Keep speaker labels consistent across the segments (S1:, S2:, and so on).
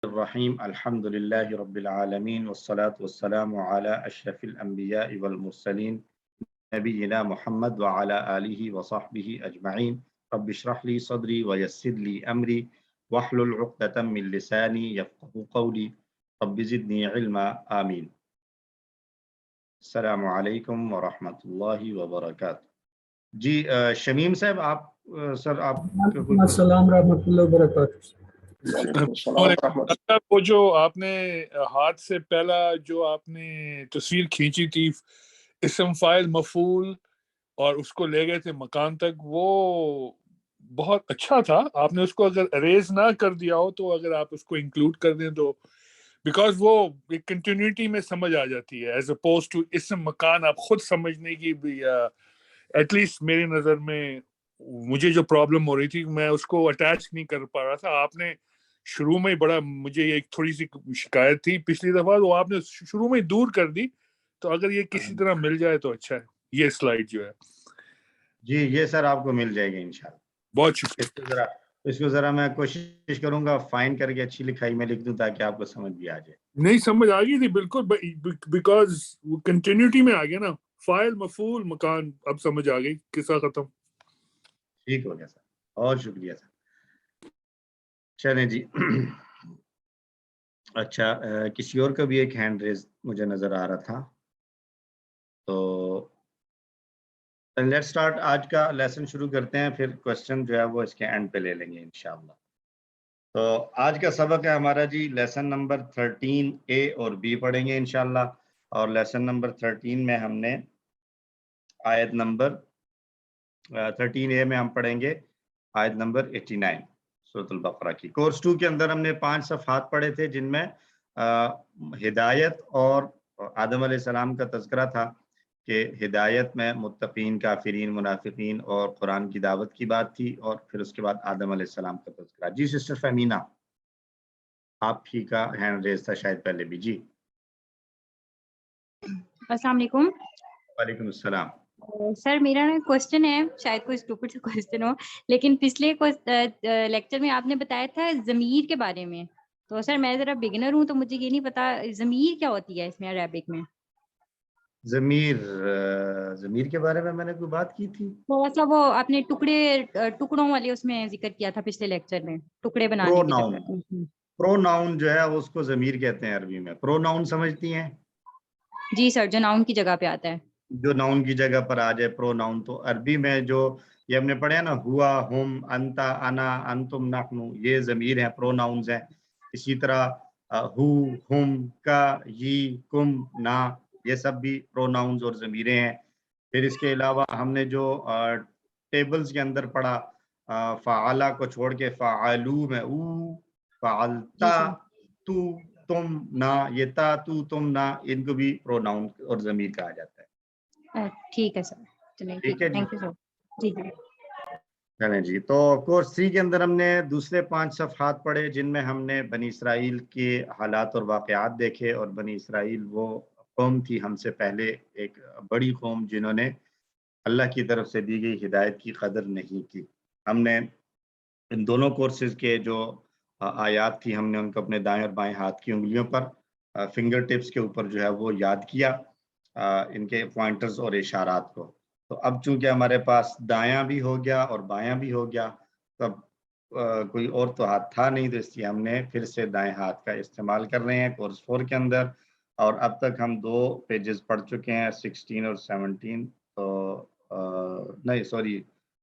S1: الرحیم الحمد للہ رب العالمین والصلاة والسلام علی اشرف الانبیاء والمرسلین نبینا محمد وعلی آلہ وصحبہ اجمعین رب اشرح لی صدری ویسر لی امری واحلل عقدۃ من لسانی یفقهوا قولی رب زدنی علما آمین۔ السلام علیکم ورحمۃ اللہ وبرکاتہ۔ جی شمیم صاحب سر آپ کا کوئی
S2: السلام ورحمۃ اللہ وبرکاتہ۔
S3: وہ جو آپ نے ہاتھ سے پہلا جو آپ نے تصویر کھینچی تھی اسم فاعل مفعول اور اس کو لے گئے تھے مکان تک، وہ بہت اچھا تھا۔ آپ نے اس کو اگر اریز نہ کر دیا ہو تو اگر آپ اس کو انکلوڈ کر دیں تو بیکاز وہ ایک کنٹینیوٹی میں سمجھ آ جاتی ہے ایز اپوز ٹو اسم مکان آپ خود سمجھنے کی بھی ایٹ لیسٹ میری نظر میں مجھے جو پرابلم ہو رہی تھی میں اس کو اٹیچ نہیں کر پا رہا تھا۔ آپ نے شروع میں بڑا مجھے ایک تھوڑی سی شکایت تھی پچھلی دفعہ، وہ آپ نے شروع میں دور کر دی، تو اگر یہ کسی طرح مل جائے تو اچھا ہے۔ یہ سلائیڈ جو ہے
S1: جی یہ سر آپ کو مل جائے گی انشاءاللہ۔
S3: بہت شکریہ۔
S1: اس کو ذرا میں کوشش کروں گا فائن کر کے اچھی لکھائی میں لکھ دوں تاکہ آپ کو سمجھ بھی آ جائے۔
S3: نہیں سمجھ آ گئی تھی بالکل، بیکاز وہ کنٹینیوٹی میں آ گیا نا، فاعل مفعول مکان، اب سمجھ آ گئی، قصہ ختم۔
S1: ٹھیک ہو گیا سر، بہت شکریہ سر۔ چلیں جی اچھا کسی اور کا بھی ایک ہینڈ ریز مجھے نظر آ رہا تھا، تو لیٹ سٹارٹ۔ آج کا لیسن شروع کرتے ہیں، پھر کوسچن جو ہے وہ اس کے اینڈ پہ لے لیں گے انشاءاللہ۔ تو آج کا سبق ہے ہمارا جی لیسن نمبر 13A اور B پڑھیں گے انشاءاللہ، اور لیسن نمبر 13 میں ہم نے آیت نمبر 13A میں ہم پڑھیں گے آیت نمبر 89 سورۃ البقرہ کی۔ کورس 2 کے اندر ہم نے 5 صفحات پڑھے تھے جن میں ہدایت اور آدم علیہ السلام کا تذکرہ تھا کہ ہدایت میں متقین، کافرین، منافقین اور قرآن کی دعوت کی بات تھی، اور پھر اس کے بعد آدم علیہ السلام کا تذکرہ۔ جی سسٹر فہمینہ آپ ہی کا ہینڈ ریز تھا شاید پہلے بھی۔ جی
S4: السلام علیکم۔
S1: وعلیکم السلام۔
S4: سر میرا نا کوشچن ہے، شاید کوئی اسٹوپڈ سا کوشچن ہو، لیکن پچھلے لیکچر میں آپ نے بتایا تھا ضمیر کے بارے میں، تو سر میں ذرا بگنر ہوں تو مجھے یہ نہیں پتا ضمیر کیا ہوتی ہے اس میں عربک میں۔
S1: ضمیر کے بارے میں نے کوئی بات کی تھی؟
S4: تھوڑا سا وہ آپ نے ٹکڑوں والے اس میں ذکر کیا تھا پچھلے لیکچر میں، ٹکڑے بنانے کے چکر۔
S1: پرو ناؤن جو ہے اس کو ضمیر کہتے ہیں عربی میں۔ پرو ناؤن سمجھتی ہیں؟
S4: جی سر، جو ناؤن کی جگہ پہ آتا ہے،
S1: جو ناؤن کی جگہ پر آ جائے پرو ناؤن، تو عربی میں جو یہ ہم نے پڑھا نا ہوا، ہم، انتا، انا، انتم، نحنو، یہ ضمیر ہیں، پرو ناؤنز ہیں۔ اسی طرح ہو، ہم، کا، یہ، کم، نا، یہ سب بھی پرو ناؤنز اور ضمیریں ہیں۔ پھر اس کے علاوہ ہم نے جو ٹیبلز کے اندر پڑھا فعالہ کو چھوڑ کے فعالو میں او، فعلتا، تو، تم، نا، یہ تا، تو، تم، نا، ان کو بھی پرو ناؤن اور ضمیر کہا جاتا ہے۔
S4: ٹھیک ہے سر، چلیں ٹھیک ہے، تھینک یو سر۔ جی جی
S1: چلیں جی، تو کورس 3 کے اندر ہم نے دوسرے 5 صفحات پڑھے جن میں ہم نے بنی اسرائیل کے حالات اور واقعات دیکھے، اور بنی اسرائیل وہ قوم تھی ہم سے پہلے، ایک بڑی قوم جنہوں نے اللہ کی طرف سے دی گئی ہدایت کی قدر نہیں کی۔ ہم نے ان دونوں کورسز کے جو آیات تھی ہم نے ان کو اپنے دائیں اور بائیں ہاتھ کی انگلیوں پر فنگر ٹپس کے اوپر جو ہے وہ یاد کیا ان کے پوائنٹرز اور اشارات کو۔ تو اب چونکہ ہمارے پاس دایاں بھی ہو گیا اور بایاں بھی ہو گیا، تو اب کوئی اور تو ہاتھ تھا نہیں، تو اس لیے ہم نے پھر سے دائیں ہاتھ کا استعمال کر رہے ہیں کورس 4 کے اندر، اور اب تک ہم 2 پیجز پڑھ چکے ہیں، 16 اور 17، تو نہیں سوری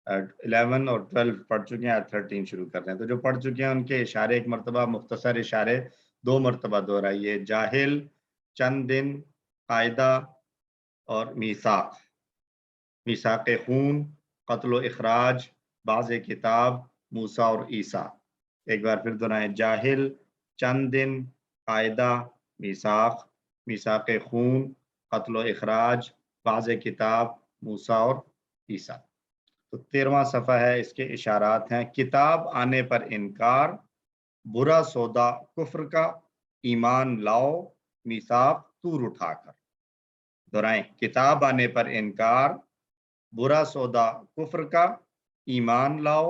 S1: 11 اور 12 پڑھ چکے ہیں، آج 13 شروع کر رہے ہیں۔ تو جو پڑھ چکے ہیں ان کے اشارے ایک مرتبہ، مختصر اشارے 2 مرتبہ دہرائیے۔ جاہل، چند دن، قاعدہ اور میثاق۔ میثاق خون، قتل و اخراج، بعض کتاب، موسیٰ اور عیسیٰ۔ ایک بار پھر دہرائیں، جاہل، چند دن، قاعدہ، میثاق، میثاق خون، قتل و اخراج، بعض کتاب، موسیٰ اور عیسیٰ۔ تو 13واں صفحہ ہے، اس کے اشارات ہیں۔ کتاب آنے پر انکار، برا سودا کفر کا، ایمان لاؤ، میثاق طور اٹھا کر۔ دہرائیں، کتاب آنے پر انکار، برا سودا کفر کا، ایمان لاؤ،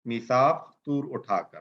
S1: میثاق طور اٹھا کر۔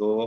S1: 2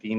S1: 3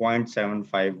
S1: 0.75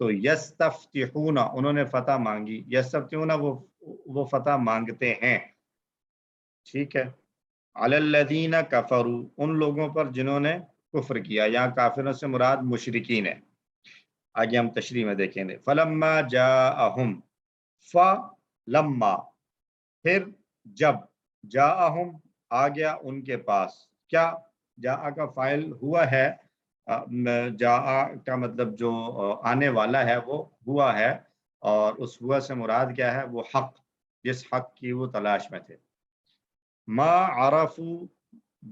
S1: تو یستفتحون انہوں نے فتح مانگی، یستفتحون وہ فتح مانگتے ہیں، ٹھیک ہے، علی الذین کفروا ان لوگوں پر جنہوں نے کفر کیا، یہاں کافروں سے مراد مشرکین ہے، آگے ہم تشریح میں دیکھیں گے۔ فلما جاءہم، فلما پھر جب، جاءہم آ گیا ان کے پاس، کیا جاء کا فاعل ہوا ہے، جاء کا مطلب جو آنے والا ہے وہ ہوا ہے، اور اس ہوا سے مراد کیا ہے، وہ حق، جس حق کی وہ تلاش میں تھے، ما عرفو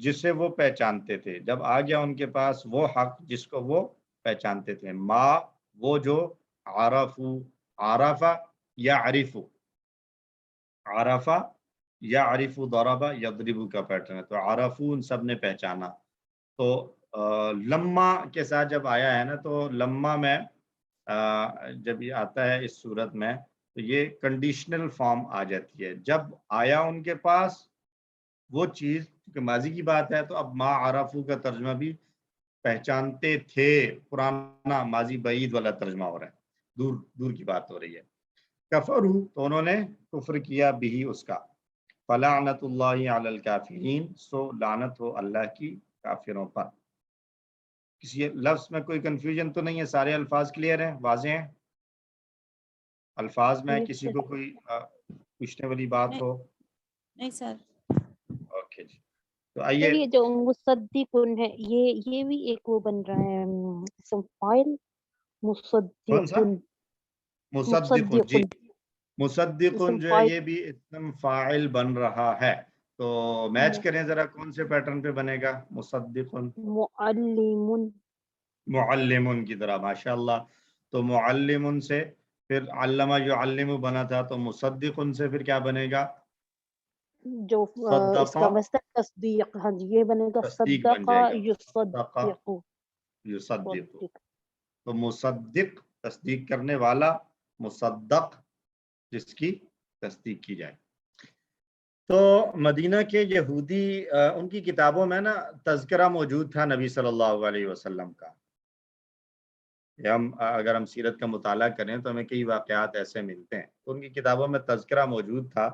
S1: جسے وہ پہچانتے تھے، جب آ گیا ان کے پاس وہ حق جس کو وہ پہچانتے تھے، ما وہ جو عرفو، عرفہ یعرفو، عرفہ یعرفو ضربہ یضربو کا پیٹرن ہے، تو عرفو ان سب نے پہچانا۔ تو لما کے ساتھ جب آیا ہے نا، تو لما میں جب یہ آتا ہے اس صورت میں تو یہ کنڈیشنل فارم آ جاتی ہے، جب آیا ان کے پاس وہ چیز، کیونکہ ماضی کی بات ہے تو اب ما عرفو کا ترجمہ بھی پہچانتے تھے، پرانا ماضی بعید والا ترجمہ ہو رہا ہے، دور دور کی بات ہو رہی ہے۔ کفرو تو انہوں نے کفر کیا بھی اس کا، فلعنت اللہ علی الکافرین سو لعنت ہو اللہ کی کافروں پر۔ کسی لفظ میں کوئی کنفیوژن تو نہیں ہے، سارے الفاظ کلیئر ہیں، واضح ہیں؟ الفاظ میں کسی کو کوئی پوچھنے والی بات ہو؟
S5: نہیں سر۔
S1: اوکے جی، تو آئیے،
S6: یہ جو مصدقن ہے یہ بھی ایک وہ بن رہا ہے اسم فاعل،
S1: کون سا؟
S6: مصدقن،
S1: مصدقن، جی مصدقن
S6: اسم
S1: جو ہے
S6: فاعل
S1: یہ بھی اسم فاعل بن رہا ہے، تو میچ کریں ذرا کون سے پیٹرن پہ بنے گا؟ مصدقن،
S6: معلم،
S1: معلم کی طرح، ماشاءاللہ، تو معلم سے پھر علمہ یعلم بنا تھا، تو مصدقن سے پھر کیا بنے گا؟
S6: جو اس کا مصدر تصدیق، ہاں جی یہ بنے گا
S1: تصدیق بن
S6: صدق
S1: جائے گا،
S6: یصدق،
S1: یصدق، تو مصدق تصدیق کرنے والا، مصدق جس کی تصدیق کی جائے۔ تو مدینہ کے یہودی ان کی کتابوں میں نا تذکرہ موجود تھا نبی صلی اللہ علیہ وسلم کا، اگر ہم سیرت کا مطالعہ کریں تو ہمیں کئی واقعات ایسے ملتے ہیں، تو ان کی کتابوں میں تذکرہ موجود تھا،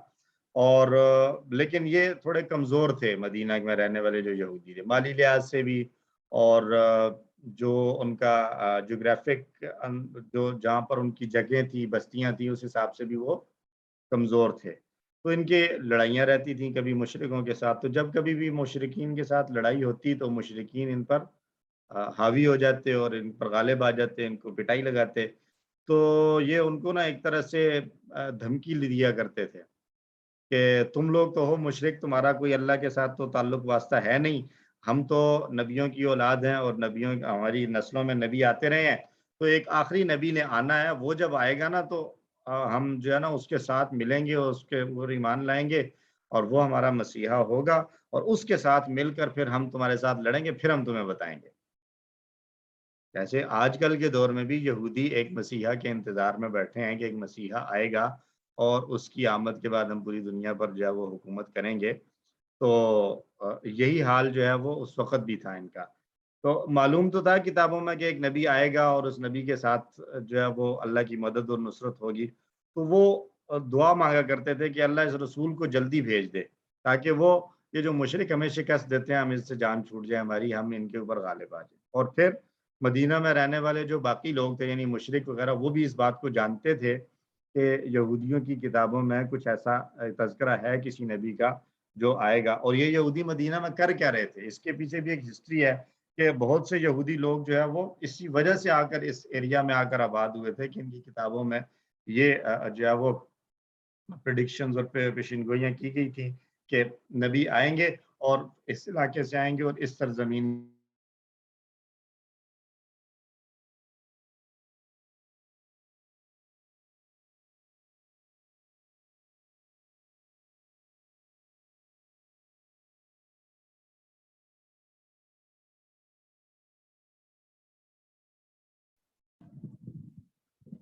S1: اور لیکن یہ تھوڑے کمزور تھے، مدینہ میں رہنے والے جو یہودی تھے، مالی لحاظ سے بھی، اور جو ان کا جغرافک جو جہاں پر ان کی جگہیں تھی، بستیاں تھیں، اس حساب سے بھی وہ کمزور تھے، تو ان کے لڑائیاں رہتی تھیں کبھی مشرکوں کے ساتھ، تو جب کبھی بھی مشرکین کے ساتھ لڑائی ہوتی تو مشرکین ان پر حاوی ہو جاتے اور ان پر غالب آ جاتے، ان کو پٹائی لگاتے، تو یہ ان کو نا ایک طرح سے دھمکی دیا کرتے تھے کہ تم لوگ تو ہو مشرک، تمہارا کوئی اللہ کے ساتھ تو تعلق واسطہ ہے نہیں، ہم تو نبیوں کی اولاد ہیں اور نبیوں ہماری نسلوں میں نبی آتے رہے ہیں، تو ایک آخری نبی نے آنا ہے، وہ جب آئے گا نا تو ہم جو ہے نا اس کے ساتھ ملیں گے اور اس کے اوپر ایمان لائیں گے، اور وہ ہمارا مسیحا ہوگا، اور اس کے ساتھ مل کر پھر ہم تمہارے ساتھ لڑیں گے، پھر ہم تمہیں بتائیں گے۔ جیسے آج کل کے دور میں بھی یہودی ایک مسیحا کے انتظار میں بیٹھے ہیں کہ ایک مسیحا آئے گا اور اس کی آمد کے بعد ہم پوری دنیا پر جو ہے وہ حکومت کریں گے، تو یہی حال جو ہے وہ اس وقت بھی تھا ان کا۔ تو معلوم تو تھا کتابوں میں کہ ایک نبی آئے گا اور اس نبی کے ساتھ جو ہے وہ اللہ کی مدد اور نصرت ہوگی، تو وہ دعا مانگا کرتے تھے کہ اللہ اس رسول کو جلدی بھیج دے تاکہ وہ یہ جو مشرک ہمیں شکست دیتے ہیں ہم اس سے جان چھوٹ جائے ہماری، ہم ان کے اوپر غالب آ جائیں۔ اور پھر مدینہ میں رہنے والے جو باقی لوگ تھے یعنی مشرک وغیرہ، وہ بھی اس بات کو جانتے تھے کہ یہودیوں کی کتابوں میں کچھ ایسا تذکرہ ہے کسی نبی کا جو آئے گا، اور یہ یہودی مدینہ میں کر کیا رہے تھے، اس کے پیچھے بھی ایک ہسٹری ہے کہ بہت سے یہودی لوگ جو ہے وہ اسی وجہ سے آ کر اس ایریا میں آ کر آباد ہوئے تھے کہ ان کی کتابوں میں یہ جو ہے وہ پریڈکشنز اور پیشین گوئیاں کی گئی تھیں کہ نبی آئیں گے اور اس علاقے سے آئیں گے اور اس سرزمین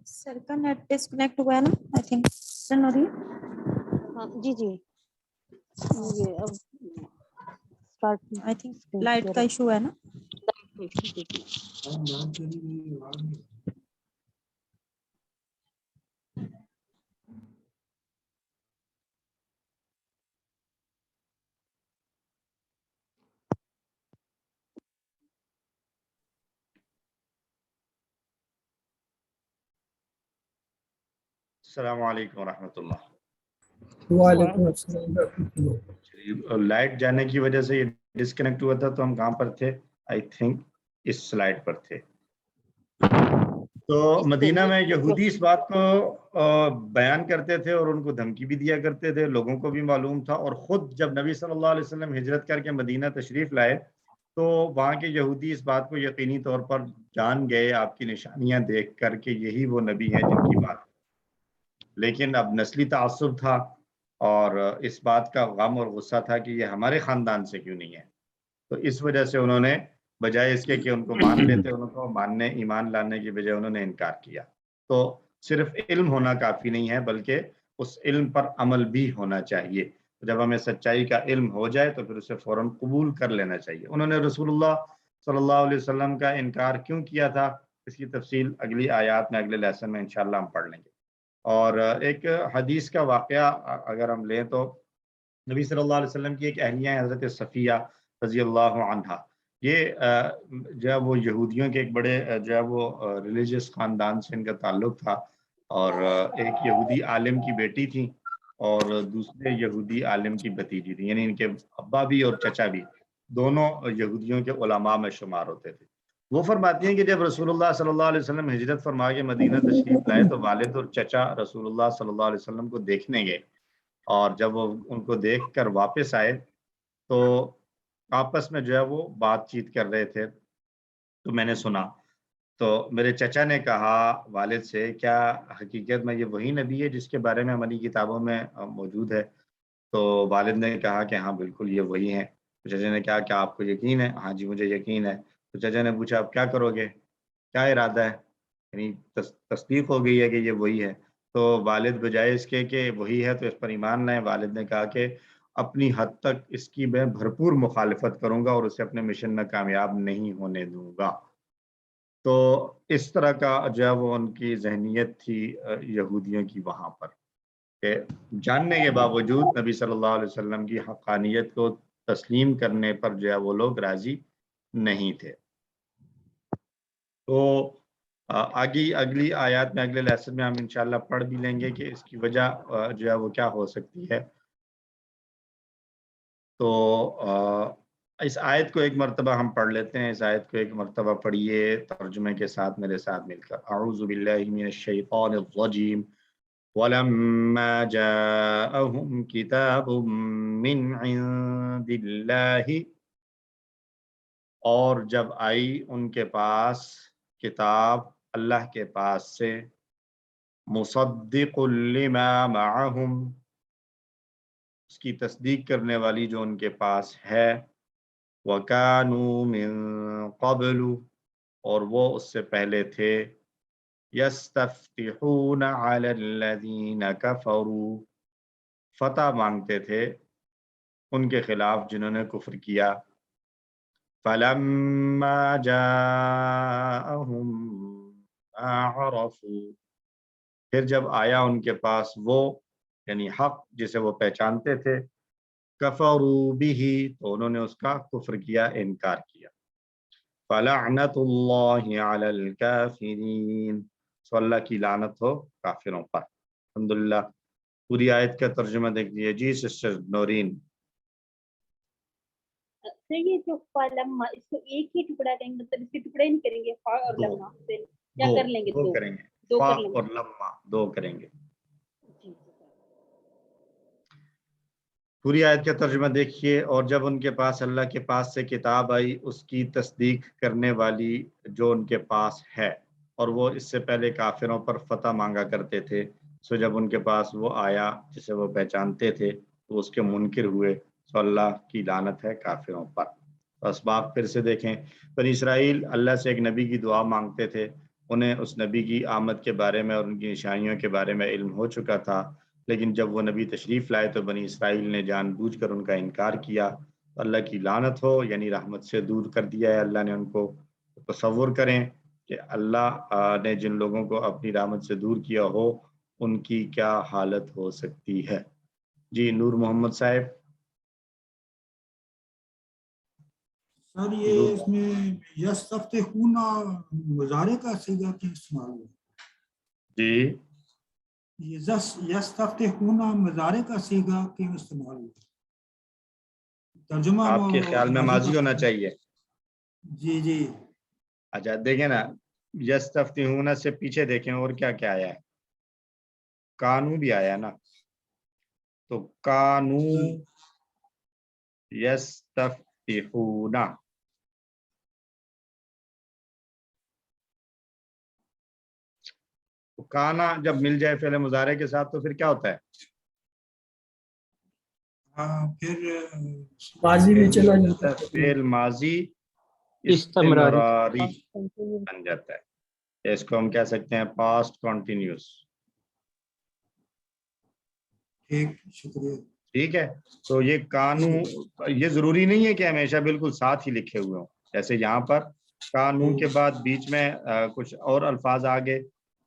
S5: سر کا نیٹ ڈسکنیکٹ ہوا ہے نا، آئی تھنک سن ہو رہی ہے۔
S6: ہاں جی جی یہ اب اسٹارٹ،
S5: آئی تھنک لائٹ کا ایشو ہے نا۔
S1: السلام علیکم ورحمۃ اللہ.
S2: وعلیکم السلام ورحمۃ اللہ.
S1: لائٹ جانے کی وجہ سے یہ ڈسکنیکٹ ہوا تھا, تو ہم کہاں پر تھے؟ آئی تھنک اس سلائڈ پر تھے. تو مدینہ میں یہودی اس بات کو بیان کرتے تھے اور ان کو دھمکی بھی دیا کرتے تھے, لوگوں کو بھی معلوم تھا, اور خود جب نبی صلی اللہ علیہ وسلم ہجرت کر کے مدینہ تشریف لائے تو وہاں کے یہودی اس بات کو یقینی طور پر جان گئے آپ کی نشانیاں دیکھ کر کہ یہی وہ نبی ہیں جن کی بات. لیکن اب نسلی تعصب تھا اور اس بات کا غم اور غصہ تھا کہ یہ ہمارے خاندان سے کیوں نہیں ہے, تو اس وجہ سے انہوں نے بجائے اس کے کہ ان کو مان لیتے, ان کو ماننے ایمان لانے کی بجائے انہوں نے انکار کیا. تو صرف علم ہونا کافی نہیں ہے بلکہ اس علم پر عمل بھی ہونا چاہیے. جب ہمیں سچائی کا علم ہو جائے تو پھر اسے فوراً قبول کر لینا چاہیے. انہوں نے رسول اللہ صلی اللہ علیہ وسلم کا انکار کیوں کیا تھا, اس کی تفصیل اگلی آیات میں اگلے لیسن میں انشاءاللہ ہم پڑھ لیں گے. اور ایک حدیث کا واقعہ اگر ہم لیں تو نبی صلی اللہ علیہ وسلم کی ایک اہلیہ ہے حضرت صفیہ رضی اللہ عنہا. یہ جو ہے وہ یہودیوں کے ایک بڑے جو ہے وہ ریلیجیس خاندان سے ان کا تعلق تھا, اور ایک یہودی عالم کی بیٹی تھی اور دوسرے یہودی عالم کی بھتیجی تھی, یعنی ان کے ابا بھی اور چچا بھی دونوں یہودیوں کے علماء میں شمار ہوتے تھے. وہ فرماتی ہیں کہ جب رسول اللہ صلی اللہ علیہ وسلم ہجرت فرما کے مدینہ تشریف لائے تو والد اور چچا رسول اللہ صلی اللہ علیہ وسلم کو دیکھنے گئے, اور جب وہ ان کو دیکھ کر واپس آئے تو آپس میں جو ہے وہ بات چیت کر رہے تھے. تو میں نے سنا, تو میرے چچا نے کہا والد سے, کیا حقیقت میں یہ وہی نبی ہے جس کے بارے میں ہماری کتابوں میں موجود ہے؟ تو والد نے کہا کہ ہاں بالکل یہ وہی ہیں. تو چچا نے کہا کیا آپ کو یقین ہے؟ ہاں جی مجھے یقین ہے. تو چچا نے پوچھا اب کیا کرو گے, کیا ارادہ ہے؟ یعنی تصدیق ہو گئی ہے کہ یہ وہی ہے. تو والد بجائے اس کے کہ وہی ہے تو اس پر ایمان لائیں, والد نے کہا کہ اپنی حد تک اس کی میں بھرپور مخالفت کروں گا اور اسے اپنے مشن میں کامیاب نہیں ہونے دوں گا. تو اس طرح کا جو ہے وہ ان کی ذہنیت تھی یہودیوں کی وہاں پر, کہ جاننے کے باوجود نبی صلی اللہ علیہ وسلم کی حقانیت کو تسلیم کرنے پر جو ہے وہ لوگ راضی نہیں تھے. تو اگلی آیات میں اگلے لیسن میں ہم انشاءاللہ پڑھ بھی لیں گے کہ اس کی وجہ جو ہے وہ کیا ہو سکتی ہے. تو اس آیت کو ایک مرتبہ ہم پڑھ لیتے ہیں. اس آیت کو ایک مرتبہ پڑھیے ترجمے کے ساتھ میرے ساتھ مل کر. اعوذ باللہ من الشیطان الرجیم. وَلَمَّا جَاءَهُمْ كِتَابٌ مِّنْ عِندِ اللَّهِ, اور جب آئی ان کے پاس کتاب اللہ کے پاس سے, مُصَدِّقٌ لِّمَا مَعَهُمْ, اس کی تصدیق کرنے والی جو ان کے پاس ہے, وَكَانُوا مِن قَبْلُ, اور وہ اس سے پہلے تھے, يَسْتَفْتِحُونَ عَلَى الَّذِينَ كَفَرُوا, فتح مانگتے تھے ان کے خلاف جنہوں نے کفر کیا. فَلَمَّا جَاءَهُم مَّا عَرَفُوا, پھر جب آیا ان کے پاس وہ یعنی حق جسے وہ پہچانتے تھے, کفروا بہ, تو انہوں نے اس کا کفر کیا, انکار کیا. فلعنت اللہ علی الکافرین, سو اللہ کی لعنت ہو کافروں پر. الحمدللہ. پوری آیت کا ترجمہ دیکھ لیجیے جی سسٹر نورین.
S6: سر یہ جو فلما, اس کو ایک ہی ٹکڑا کریں گے, مطلب اس کے ٹکڑے نہیں کریں گے, فا اور لما, پھر کیا کر لیں گے؟
S1: دو کریں گے, فا اور لما دو کریں گے. پوری آیت کا ترجمہ دیکھیے. اور جب ان کے پاس اللہ کے پاس سے کتاب آئی اس کی تصدیق کرنے والی جو ان کے پاس ہے, اور وہ اس سے پہلے کافروں پر فتح مانگا کرتے تھے, سو جب ان کے پاس وہ آیا جسے وہ پہچانتے تھے تو اس کے منکر ہوئے, سو اللہ کی لعنت ہے کافروں پر. اسباب پھر سے دیکھیں. بنی اسرائیل اللہ سے ایک نبی کی دعا مانگتے تھے, انہیں اس نبی کی آمد کے بارے میں اور ان کی نشانیوں کے بارے میں علم ہو چکا تھا, لیکن جب وہ نبی تشریف لائے تو بنی اسرائیل نے جان بوجھ کر ان کا انکار کیا. اللہ کی لعنت ہو, یعنی رحمت سے دور کر دیا ہے اللہ نے ان کو. تصور کریں کہ اللہ نے جن لوگوں کو اپنی رحمت سے دور کیا ہو ان کی کیا حالت ہو سکتی ہے. جی نور محمد صاحب.
S7: سر یہ اس میں یستفتحون مضارع کا صیغہ کیا استعمال ہوا؟
S1: جی
S7: یہ یستفتحون مضارع کا صیغہ کیوں استعمال ہوا؟ ترجمہ
S1: آپ کے خیال میں ماضی ہونا چاہیے؟
S7: جی جی
S1: اچھا دیکھیں نا، یستفتحون سے پیچھے دیکھیں اور کیا کیا آیا ہے، کانو بھی آیا نا، تو کانو یستفتحون، تو کانا جب مل جائے فعل مضارع کے ساتھ تو پھر کیا ہوتا ہے؟
S7: پھر
S2: ماضی میں چلا جاتا ہے،
S1: فعل ماضی
S8: استمراری
S1: استمراری بن جاتا ہے، اس کو ہم کہہ سکتے ہیں پاسٹ کنٹینیوس.
S7: ٹھیک، شکریہ.
S1: ٹھیک ہے، تو یہ کانو، یہ ضروری نہیں ہے کہ ہمیشہ بالکل ساتھ ہی لکھے ہوئے ہوں، جیسے یہاں پر کانو کے بعد بیچ میں کچھ اور الفاظ آگے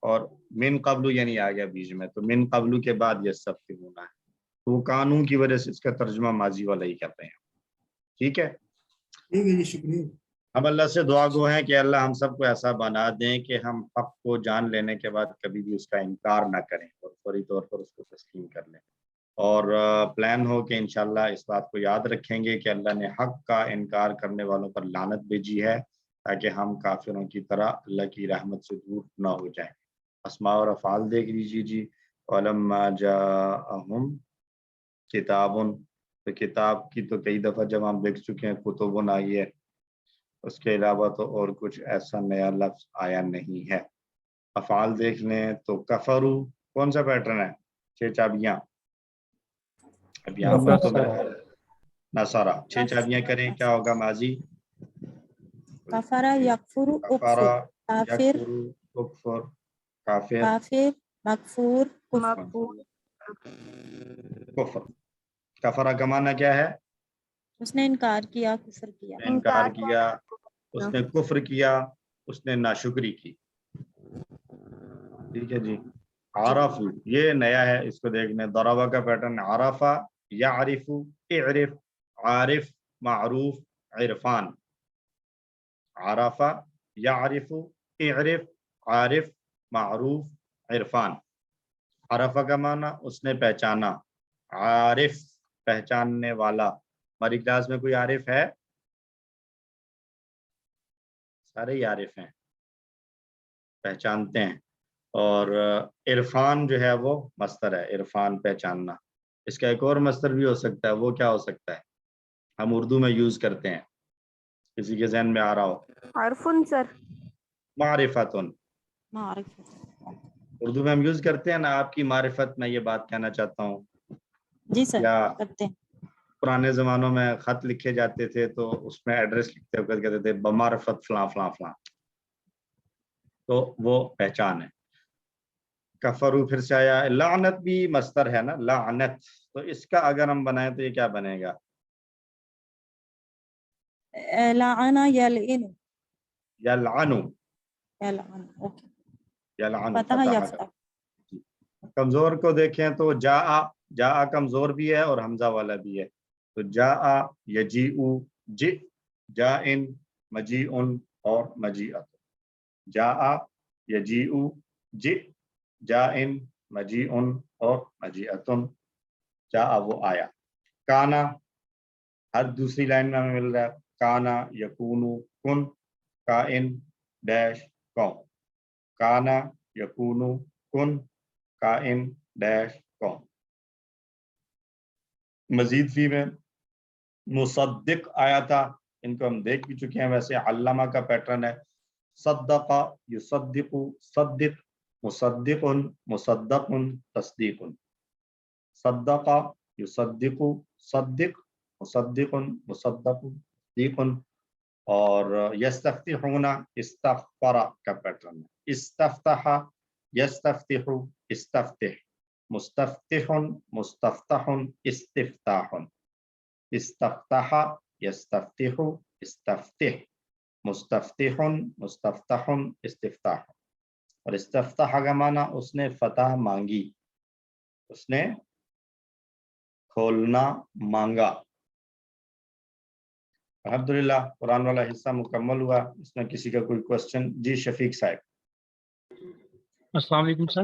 S1: اور من قبلو یعنی آ گیا بیچ میں، تو من قبلو کے بعد یہ سب ہونا ہے، تو وہ قانون کی وجہ سے اس کا ترجمہ ماضی والا ہی کرتے ہیں. ٹھیک ہے،
S7: ٹھیک ہے جی، شکریہ.
S1: ہم اللہ سے دعا گو ہیں کہ اللہ ہم سب کو ایسا بنا دیں کہ ہم حق کو جان لینے کے بعد کبھی بھی اس کا انکار نہ کریں اور فوری طور پر اس کو تسلیم کر لیں، اور پلان ہو کہ انشاءاللہ اس بات کو یاد رکھیں گے کہ اللہ نے حق کا انکار کرنے والوں پر لعنت بھیجی ہے تاکہ ہم کافروں کی طرح اللہ کی رحمت سے دور نہ ہو جائیں. اسماء اور افعال دیکھ لیجیے جی. وَلَمَّا جَاءَهُمْ کتابٌ، تو کتاب کی تو کئی دفعہ جب ہم دیکھ چکے ہیں کتبٌ آئی ہے، اس کے علاوہ تو اور کچھ ایسا نیا لفظ آیا نہیں ہے. افعال دیکھ لیں تو کفرو کون سا پیٹرن ہے؟ 6 چابیاں. اب یہاں پر تو نصارہ 6 چابیاں کریں، کیا ہوگا ماضی؟
S5: کفارہ یکفر
S1: کفارہ
S5: اکفر، کافر
S1: یکفر کفر، کافر
S5: کافر مغفور کفر.
S1: کفر. کفرہ کا معنی کیا ہے؟
S5: اس نے انکار کیا، کفر کیا.
S1: انکار کیا، اس نے کفر کیا، اس نے ناشکری کی. ٹھیک ہے جی. عارف یہ نیا ہے، اس کو دیکھنے. ضربہ کا پیٹرن عرفہ یعرف اعرف عارف معروف عرفان. عرفہ یعرف اعرف عارف معروف عرفان. عرفہ کا معنی اس نے پہچانا، عارف پہچاننے والا. ہماری کلاس میں کوئی عارف ہے؟ سارے ہی عارف ہیں، پہچانتے ہیں. اور عرفان جو ہے وہ مصدر ہے، عرفان پہچاننا. اس کا ایک اور مصدر بھی ہو سکتا ہے، وہ کیا ہو سکتا ہے؟ ہم اردو میں یوز کرتے ہیں، کسی کے ذہن میں آ رہا ہو؟
S9: عرفن سر.
S1: معرفتن.
S5: معرفت.
S1: اردو میں ہم یوز کرتے ہیں نا. آپ کی معرفت میں یہ بات کہنا چاہتا ہوں.
S5: جی سر،
S1: یا
S5: کرتے ہیں.
S1: پرانے زمانوں میں خط لکھے جاتے تھے تو اس میں ایڈریس لکھتے وقت کہتے تھے بمعرفت فلاں فلاں فلاں، تو وہ پہچان ہے. کفرو پھر سے آیا. لعنت بھی مصدر ہے نا، لعنت، تو اس کا اگر ہم بنائیں تو یہ کیا بنے گا؟
S5: لعن یلعن.
S1: یلعنو.
S5: یلعن، اوکے.
S1: یلعنو
S5: فتح
S1: فتح.
S5: یفتح.
S1: کمزور کو دیکھیں تو جاء، جاء کمزور بھی ہے اور حمزہ والا بھی ہے، تو جاء یجیء جی، جاءن مجیء اور مجیءت. جاء یجیء جی، جاءن مجیء اور مجیءت. جاء وہ آیا. کانا ہر دوسری لائن میں ہمیں مل رہا ہے. کانا یکونو کن، کائن ڈیش کون. کانا یکونو کن کائن ڈیش کون. مزید فی میں مصدق آیا تھا، ان کو ہم دیکھ بھی چکے ہیں. ویسے علامہ کا پیٹرن ہے صدق یصدق صدق مصدق مصدق تصدیق. صدق یصدق صدق مصدق مصدق تصدیق. اور یستفتحون استغفر کا پیٹرن ہے. استفتح یستفتح استفتح. مستفتح مستفتح استفتاح. استفتح یستفتح استفتح. مستفتح مستفتح استفتاح. اور استفتح کا معنی اس نے فتح مانگی، اس نے کھولنا مانگا. الحمدللہ قرآن والا حصہ مکمل ہوا. اس میں کسی کا کوئی کوشچن؟ جی شفیق صاحب.
S8: السلام علیکم سر.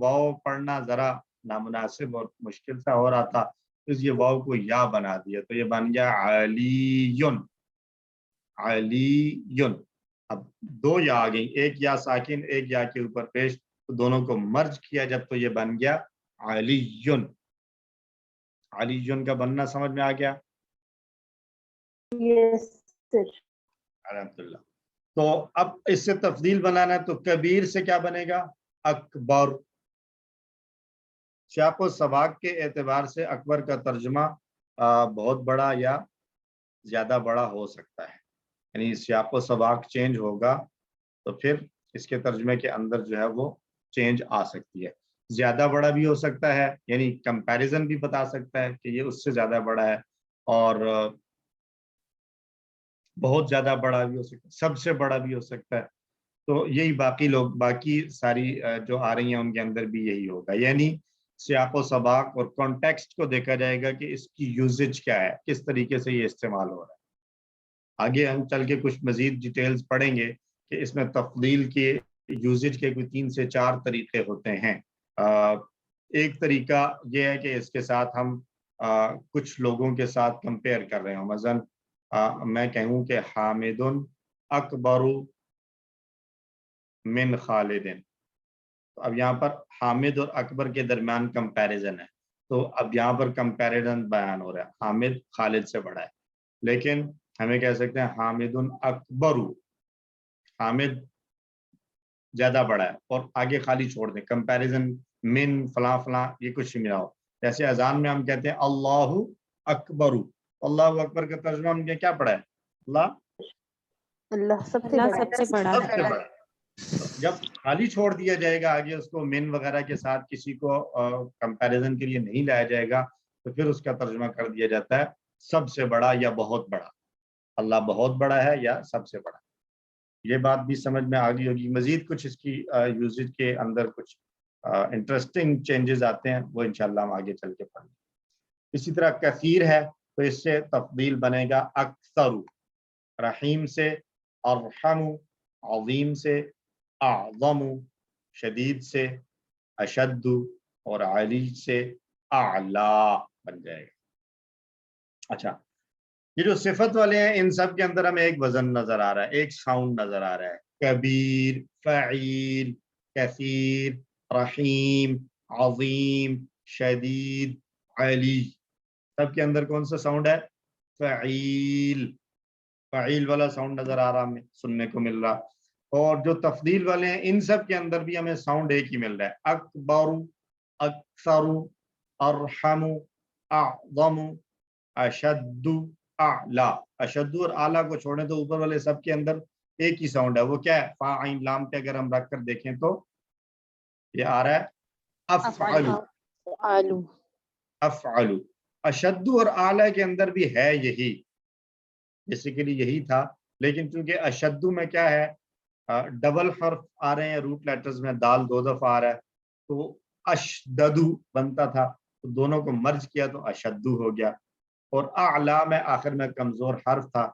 S1: واو پڑھنا ذرا نامناسب اور مشکل سا ہو رہا تھا, اس یہ واو کو یا بنا دیا, تو یہ بن گیا علیون. علیون. اب دو یا آ گئی, ایک یا ساکن ایک یا کے اوپر پیش, تو دونوں کو مرج کیا جب, تو یہ بن گیا علیون. علیون کا بننا سمجھ میں آ گیا؟
S6: Yes, sir.
S1: الحمدللہ. تو اب اس سے تفضیل بنانا ہے, تو کبیر سے کیا بنے گا؟ اکبر. سیاق و سباق کے اعتبار سے اکبر کا ترجمہ بہت بڑا یا زیادہ بڑا ہو سکتا ہے, یعنی سیاق و سباق چینج ہوگا تو پھر اس کے ترجمے کے اندر جو ہے وہ چینج آ سکتی ہے. زیادہ بڑا بھی ہو سکتا ہے, یعنی کمپیریزن بھی بتا سکتا ہے کہ یہ اس سے زیادہ بڑا ہے, اور بہت زیادہ بڑا بھی ہو سکتا ہے, سب سے بڑا بھی ہو سکتا ہے. تو یہی باقی ساری جو آ رہی ہیں ان کے اندر بھی یہی ہوگا, یعنی سیاق و سباق اور کانٹیکسٹ کو دیکھا جائے گا کہ اس کی یوزج کیا ہے, کس طریقے سے یہ استعمال ہو رہا ہے. آگے ہم چل کے کچھ مزید ڈیٹیلز پڑھیں گے کہ اس میں تفضیل کے یوزج کے کوئی 3 سے 4 طریقے ہوتے ہیں. ایک طریقہ یہ ہے کہ اس کے ساتھ ہم کچھ لوگوں کے ساتھ کمپیئر کر رہے ہوں, مثلا میں کہوں کہ حامد اکبر من خالد. اب یہاں پر حامد اور اکبر کے درمیان کمپیریزن ہے, تو اب یہاں پر کمپیریزن بیان ہو رہا ہے, حامد خالد سے بڑا ہے, لیکن ہمیں کہہ سکتے ہیں حامد اکبر, حامد زیادہ بڑا ہے, اور آگے خالی چھوڑ دیں, کمپیریزن من فلاں فلاں یہ کچھ نہیں ملا ہو. جیسے اذان میں ہم کہتے ہیں اللہ اکبر, اللہ اکبر کا ترجمہ ہم نے کیا پڑھا ہے؟
S5: اللہ سب سے بڑا.
S1: جب خالی چھوڑ دیا جائے گا آگے اس کو من وغیرہ کے ساتھ کسی کو کمپیریزن کے لیے نہیں لایا جائے گا, تو پھر اس کا ترجمہ کر دیا جاتا ہے سب سے بڑا یا بہت بڑا. اللہ بہت بڑا ہے یا سب سے بڑا. یہ بات بھی سمجھ میں آ گئی ہوگی. مزید کچھ اس کی یوزج کے اندر کچھ انٹرسٹنگ چینجز آتے ہیں, وہ انشاءاللہ ہم آگے چل کے پڑھیں گے. اسی طرح کثیر ہے, تو اس سے تفضیل بنے گا اکثر. رحیم سے ارحم, عظیم سے اعظم, شدید سے اشد, اور علی سے اعلی بن جائے گا. اچھا, یہ جو صفت والے ہیں ان سب کے اندر ہمیں ایک وزن نظر آ رہا ہے, ایک ساؤنڈ نظر آ رہا ہے. کبیر, فعیل, کثیر, رحیم, عظیم, شدید, علی, سب کے اندر کون سا ساؤنڈ ہے؟ فعیل. فعیل والا ساؤنڈ نظر آ رہا ہمیں, سننے کو مل رہا. اور جو تفضیل والے ہیں ان سب کے اندر بھی ہمیں ساؤنڈ ایک ہی مل رہا ہے, اکبر, اکثر, ارحم, اعظم, اشد, اعلی. اشد اور اعلی کو چھوڑیں تو اوپر والے سب کے اندر ایک ہی ساؤنڈ ہے, وہ کیا ہے؟ فا عین لام پہ اگر ہم رکھ کر دیکھیں تو یہ آ رہا ہے افعلو. افعلو. اشد اور اعلی کے اندر بھی ہے یہی, بیسیکلی یہی تھا, لیکن چونکہ اشدو میں کیا ہے, ڈبل حرف آ رہے ہیں روٹ لیٹرز میں, دال 2 دفعہ آ رہا ہے, تو اشددو بنتا تھا, تو دونوں کو مرج کیا تو اشدو ہو گیا. اور اعلی میں آخر میں کمزور حرف تھا,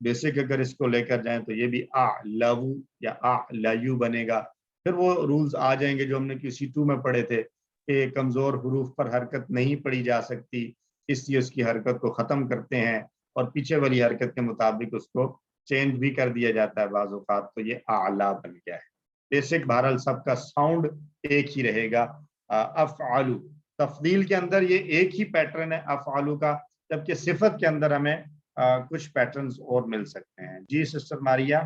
S1: بیسک اگر اس کو لے کر جائیں تو یہ بھی اعلو یا اعلیو بنے گا. پھر وہ رولز آ جائیں گے جو ہم نے QC2 میں پڑھے تھے کہ کمزور حروف پر حرکت نہیں پڑھی جا سکتی, اس لیے اس کی حرکت کو ختم کرتے ہیں اور پیچھے والی حرکت کے مطابق اس کو چینج بھی کر دیا جاتا ہے بعض اوقات, تو یہ اعلیٰ بن گیا ہے. بیسک بہرحال سب کا ساؤنڈ ایک ہی رہے گا. افعلو. تفضیل کے اندر یہ ایک ہی پیٹرن ہے افعلو کا, جبکہ صفت کے اندر ہمیں کچھ پیٹرنز اور مل سکتے ہیں. جی سسٹر ماریا.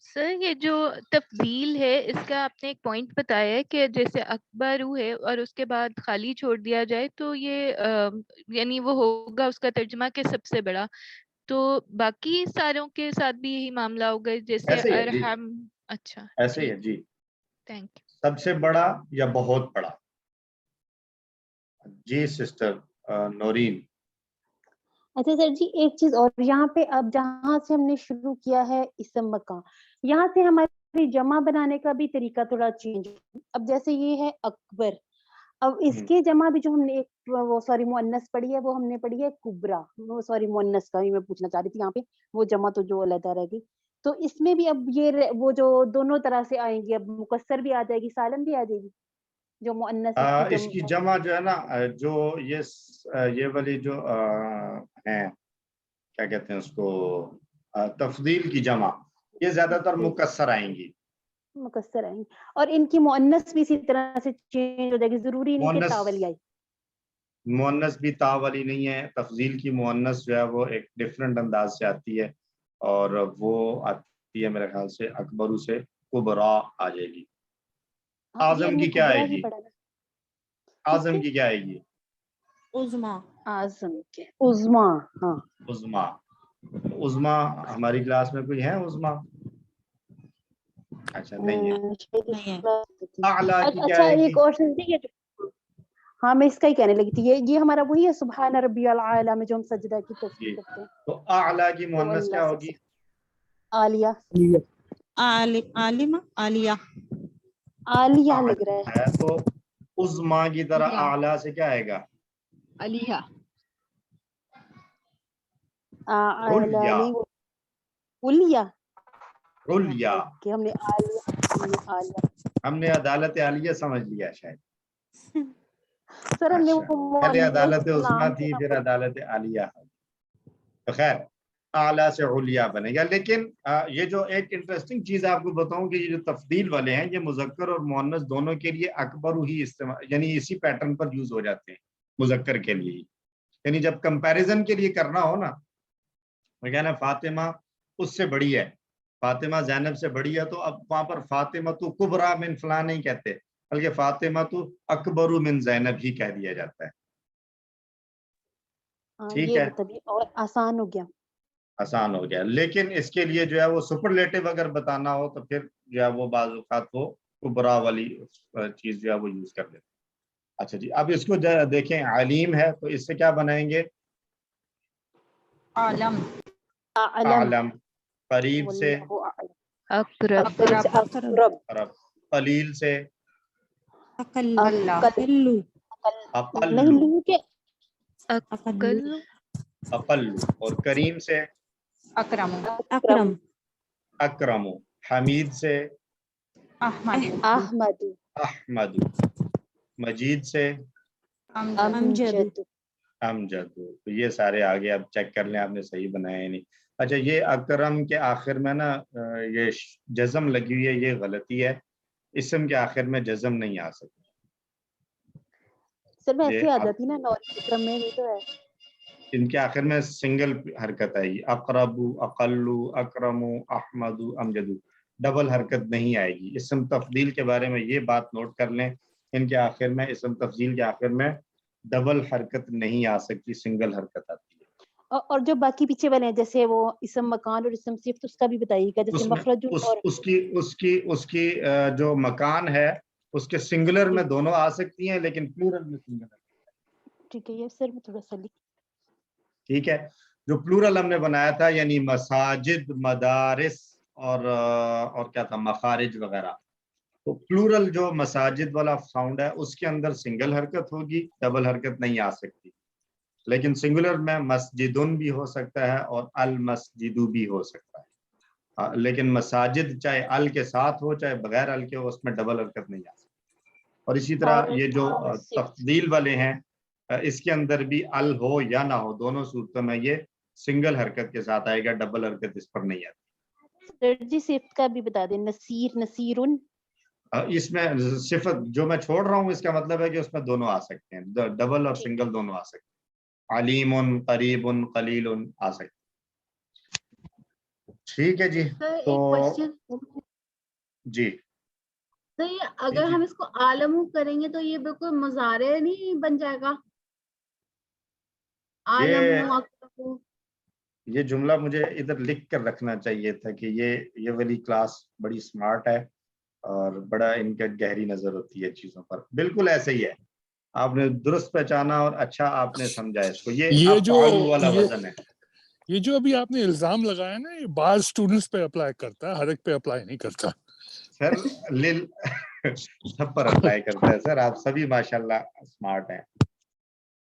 S10: سر یہ جو تفضیل ہے اس کا آپ نے ایک پوائنٹ بتایا ہے کہ جیسے اکبرو ہے اور اس کے بعد خالی چھوڑ دیا جائے تو یہ یعنی وہ ہوگا اس کا ترجمہ کہ سب سے بڑا, تو باقی ساروں کے ساتھ بھی یہی معاملہ ہوگا جیسے ارحم. اچھا
S1: ایسے ہی ہے جی.
S10: Thank you.
S1: سب سے بڑا یا بہت بڑا. جی سسٹر نورین.
S11: اچھا سر جی ایک چیز اور, یہاں پہ اب جہاں سے ہم نے شروع کیا ہے اسم مکان, یہاں سے ہماری جمع بنانے کا بھی طریقہ تھوڑا چینج. اب جیسے یہ ہے اکبر, اب اس کے جمع بھی جو ہم نے وہ سوری مؤنث پڑھی ہے وہ ہم نے پڑھی ہے کبرا, وہ سوری مؤنث کا ہی میں پوچھنا چاہ رہی تھی, یہاں پہ وہ جمع تو جو علیحدہ رہ گئی. تو اس میں بھی اب یہ وہ جو دونوں طرح سے آئیں گی، اب مکسر بھی آ جائے گی، سالم بھی آ جائے گی، جو مؤنث
S1: اس کی جمع جو ہے نا، جو یہ والی جو ہیں کیا کہتے ہیں اس کو، تفضیل کی جمع، یہ زیادہ تر مکسر آئیں گی،
S11: مکسر آئیں گی، اور ان کی مؤنث بھی اسی طرح سے چینج ہو جائے گی، ضروری نہیں کہ تاولی آئی.
S1: مؤنث بھی تا والی نہیں ہے، تفضیل کی مؤنث جو ہے وہ ایک ڈفرینٹ انداز سے آتی ہے، اور وہ آتی ہے میرے خیال سے اکبرو سے کبرا آ جائے گی. اعظم کی کیا آئے گی؟ اعظم کی کیا آئے گی؟
S5: عظما.
S11: اعظم کے عظما. ہاں
S1: عظما. عظما ہماری کلاس میں کوئی ہے عظما؟ اچھا نہیں ہے. اعلیٰ کی کیا
S11: اچھا
S1: آئے گی؟
S11: ایک اور چیز، ہاں میں اس کا ہی کہنے لگی تھی، یہ ہمارا وہی ہے سبحان ربی العالی میں جو ہم سجدہ کی تصویر کرتے ہیں.
S1: تو اعلیٰ کی مؤنث کیا ہوگی؟
S11: عالیہ.
S5: عالمہ. عالیہ.
S11: عالیہ لگ رہا
S1: ہے تو عظما کی طرح اعلیٰ سے کیا آئے گا؟
S5: علیہ.
S1: علیا.
S11: علیا.
S1: علیا.
S11: کہ ہم نے عالیہ
S1: ہم نے عدالت عالیہ سمجھ لیا شاید.
S11: سر ہم نے
S1: پہلے عدالت عظما تھی، پھر عدالت عالیہ. تو خیر اعلیٰ سے علیا بنے گا. لیکن یہ جو ایک انٹرسٹنگ چیز آپ کو بتاؤں کہ یہ جو تفضیل والے ہیں، یہ مذکر اور مؤنث دونوں کے لیے اکبر ہی استعمال، یعنی اسی پیٹرن پر یوز ہو جاتے ہیں مذکر کے لیے. یعنی جب کمپیریزن کے لیے کرنا ہو نا، میں کہنا فاطمہ اس سے بڑی ہے، فاطمہ زینب سے بڑی ہے، تو اب وہاں پر فاطمہ تو کبرا من فلان نہیں کہتے، بلکہ فاطمہ تو اکبر من زینب ہی کہہ دیا جاتا ہے. ٹھیک ہے،
S11: اور آسان ہو گیا،
S1: آسان ہو گیا. لیکن اس کے لیے جو ہے وہ سپرلیٹو اگر بتانا ہو تو پھر جو ہے وہ بعض اوقات وہ کبرا والی چیز جو ہے وہ یوز کر لیتے. اچھا جی، اب اس کو دیکھیں، علیم ہے تو اس سے کیا بنائیں گے؟
S5: عالم.
S1: عالم. قریب سے
S10: اقرب.
S1: قلیل سے
S5: اقل.
S1: اقل. اور کریم سے
S5: اکرم.
S1: اکرم. حمید سے
S11: احمد.
S1: مجید سے
S5: امجد.
S1: تو یہ سارے آگے آپ چیک کر لیں، آپ نے صحیح بنایا ہے نہیں. اچھا، یہ اکرم کے آخر میں نا یہ جزم لگی ہوئی ہے، یہ غلطی ہے. اسم کے آخر میں جزم نہیں آ سکتی.
S11: سر ویسے آ جاتی نا، اکرم میں بھی تو ہے.
S1: ان کے آخر میں سنگل حرکت آئے گی، اقربو، اقلو، اکرمو، احمدو، امجدو. ڈبل حرکت نہیں آئے گی. اسم تفضیل کے بارے میں یہ بات نوٹ کر لیں، ان کے آخر میں، اسم تفضیل کے آخر میں ڈبل حرکت نہیں آ سکتی، سنگل حرکت آتی ہے.
S11: اور جو باقی پیچھے والے ہیں جیسے وہ اسم مکان اور اسم صفت، اس کا بھی بتائیے گا، جیسے مخرج اور
S1: اس کی جو مکان ہے اس کے سنگولر میں دونوں آ سکتی ہیں، لیکن پلورل میں سنگولر.
S11: ٹھیک ہے، یہ سر میں تھوڑا سا
S1: ٹھیک ہے. جو پلورل ہم نے بنایا تھا، یعنی مساجد، مدارس اور کیا تھا، مخارج وغیرہ، تو پلورل جو مساجد والا ساؤنڈ ہے اس کے اندر سنگل حرکت ہوگی، ڈبل حرکت نہیں آ سکتی. لیکن سنگولر میں مسجدن بھی ہو سکتا ہے اور المسجدو بھی ہو سکتا ہے. لیکن مساجد چاہے ال کے ساتھ ہو چاہے بغیر ال کے ہو، اس میں ڈبل حرکت نہیں آ سکتی. اور اسی طرح یہ جو تفضیل والے ہیں، اس کے اندر بھی ال ہو یا نہ ہو، دونوں صورتوں میں یہ سنگل حرکت کے ساتھ آئے گا، ڈبل حرکت اس پر نہیں آتی.
S11: سر جی صفت کا بھی بتا دیں، نصیر، نصیرن.
S1: اس میں صفت جو میں چھوڑ رہا ہوں، اس کا مطلب ہے کہ اس میں دونوں آ سکتے ہیں، ڈبل اور سنگل دونوں آ سکتے ہیں. علیم، قریب، قلیل آ سکتے. ٹھیک ہے جی. تو جی
S6: تو یہ اگر ہم اس کو عالم کریں گے تو یہ بالکل مضارع نہیں بن جائے گا؟
S1: یہ جملہ مجھے ادھر لکھ کر رکھنا چاہیے تھا کہ یہ والی کلاس بڑی سمارٹ ہے اور بڑا ان کا گہری نظر ہوتی ہے چیزوں پر. بالکل ایسے ہی ہے، آپ نے درست پہچانا اور اچھا آپ نے سمجھا اس کو. یہ افعال والا وزن ہے.
S3: یہ جو ابھی آپ نے الزام لگایا نا، یہ بعض اسٹوڈنٹس پہ اپلائی کرتا ہے، ہر ایک پہ اپلائی نہیں کرتا.
S1: سر سب پر اپلائی کرتا ہے سر، آپ سبھی ماشاءاللہ اسمارٹ ہیں.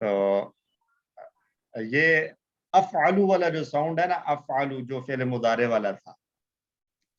S1: تو یہ افعلو والا جو ساؤنڈ ہے نا، افعلو جو فعل مضارع والا تھا،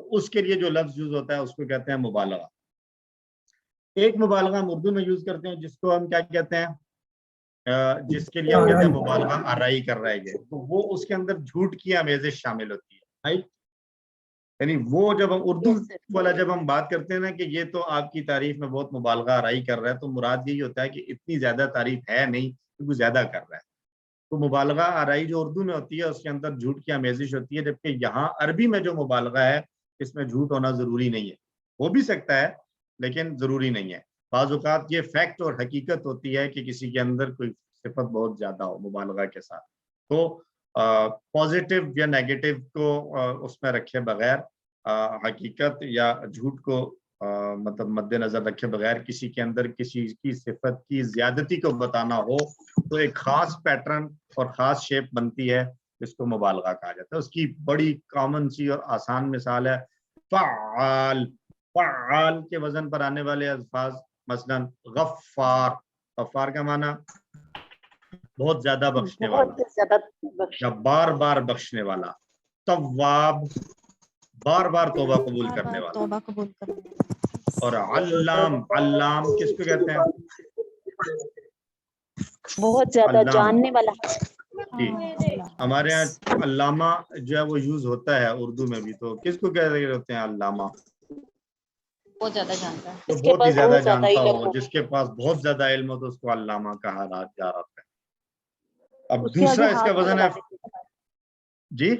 S1: تو اس کے لیے جو لفظ یوز ہوتا ہے اس کو کہتے ہیں مبالغہ. ایک مبالغہ ہم اردو میں یوز کرتے ہیں جس کو ہم کیا کہتے ہیں, جس کے لیے ہم کہتے ہیں مبالغہ آرائی کر رہا ہے یہ, تو وہ اس کے اندر جھوٹ کی آمیزش شامل ہوتی ہے, رائٹ. یعنی وہ جب ہم اردو والا جب ہم بات کرتے ہیں نا کہ یہ تو آپ کی تعریف میں بہت مبالغہ آرائی کر رہا ہے, تو مراد یہی ہوتا ہے کہ اتنی زیادہ تعریف ہے نہیں کہ وہ زیادہ کر رہا ہے. تو مبالغہ آرائی جو اردو میں ہوتی ہے اس کے اندر جھوٹ کی آمیزش ہوتی ہے, جبکہ یہاں عربی میں جو مبالغہ ہے اس میں جھوٹ ہونا ضروری نہیں ہے. ہو بھی سکتا ہے لیکن ضروری نہیں ہے. بعض اوقات یہ فیکٹ اور حقیقت ہوتی ہے کہ کسی کے اندر کوئی صفت بہت زیادہ ہو مبالغہ کے ساتھ, تو پازیٹیو یا نیگیٹو کو اس میں رکھے بغیر, حقیقت یا جھوٹ کو مطلب مد نظر رکھے بغیر کسی کے اندر کسی کی صفت کی زیادتی کو بتانا ہو تو ایک خاص پیٹرن اور خاص شیپ بنتی ہے جس کو مبالغہ کہا جاتا ہے. اس کی بڑی کامن سی اور آسان مثال ہے فعال. فعال کے وزن پر آنے والے الفاظ مثلا غفار. غفار کا معنی بہت زیادہ بخشنے والا یا بار بار بخشنے والا. تواب بار بار توبہ قبول کرنے والا. اور علام, علام کس کو کہتے ہیں؟
S11: بہت زیادہ جاننے والا.
S1: جی ہمارے یہاں علامہ جو ہے وہ یوز ہوتا ہے اردو میں بھی, تو کس کو کہہ رہے ہوتے ہیں علامہ؟
S4: بہت زیادہ جانتا ہے,
S1: تو بہت ہی زیادہ جانتا ہو, جس کے پاس بہت زیادہ علم ہو تو اس کو علامہ کہا جا رہا ہے. اب دوسرا اس کا وزن ہے جی,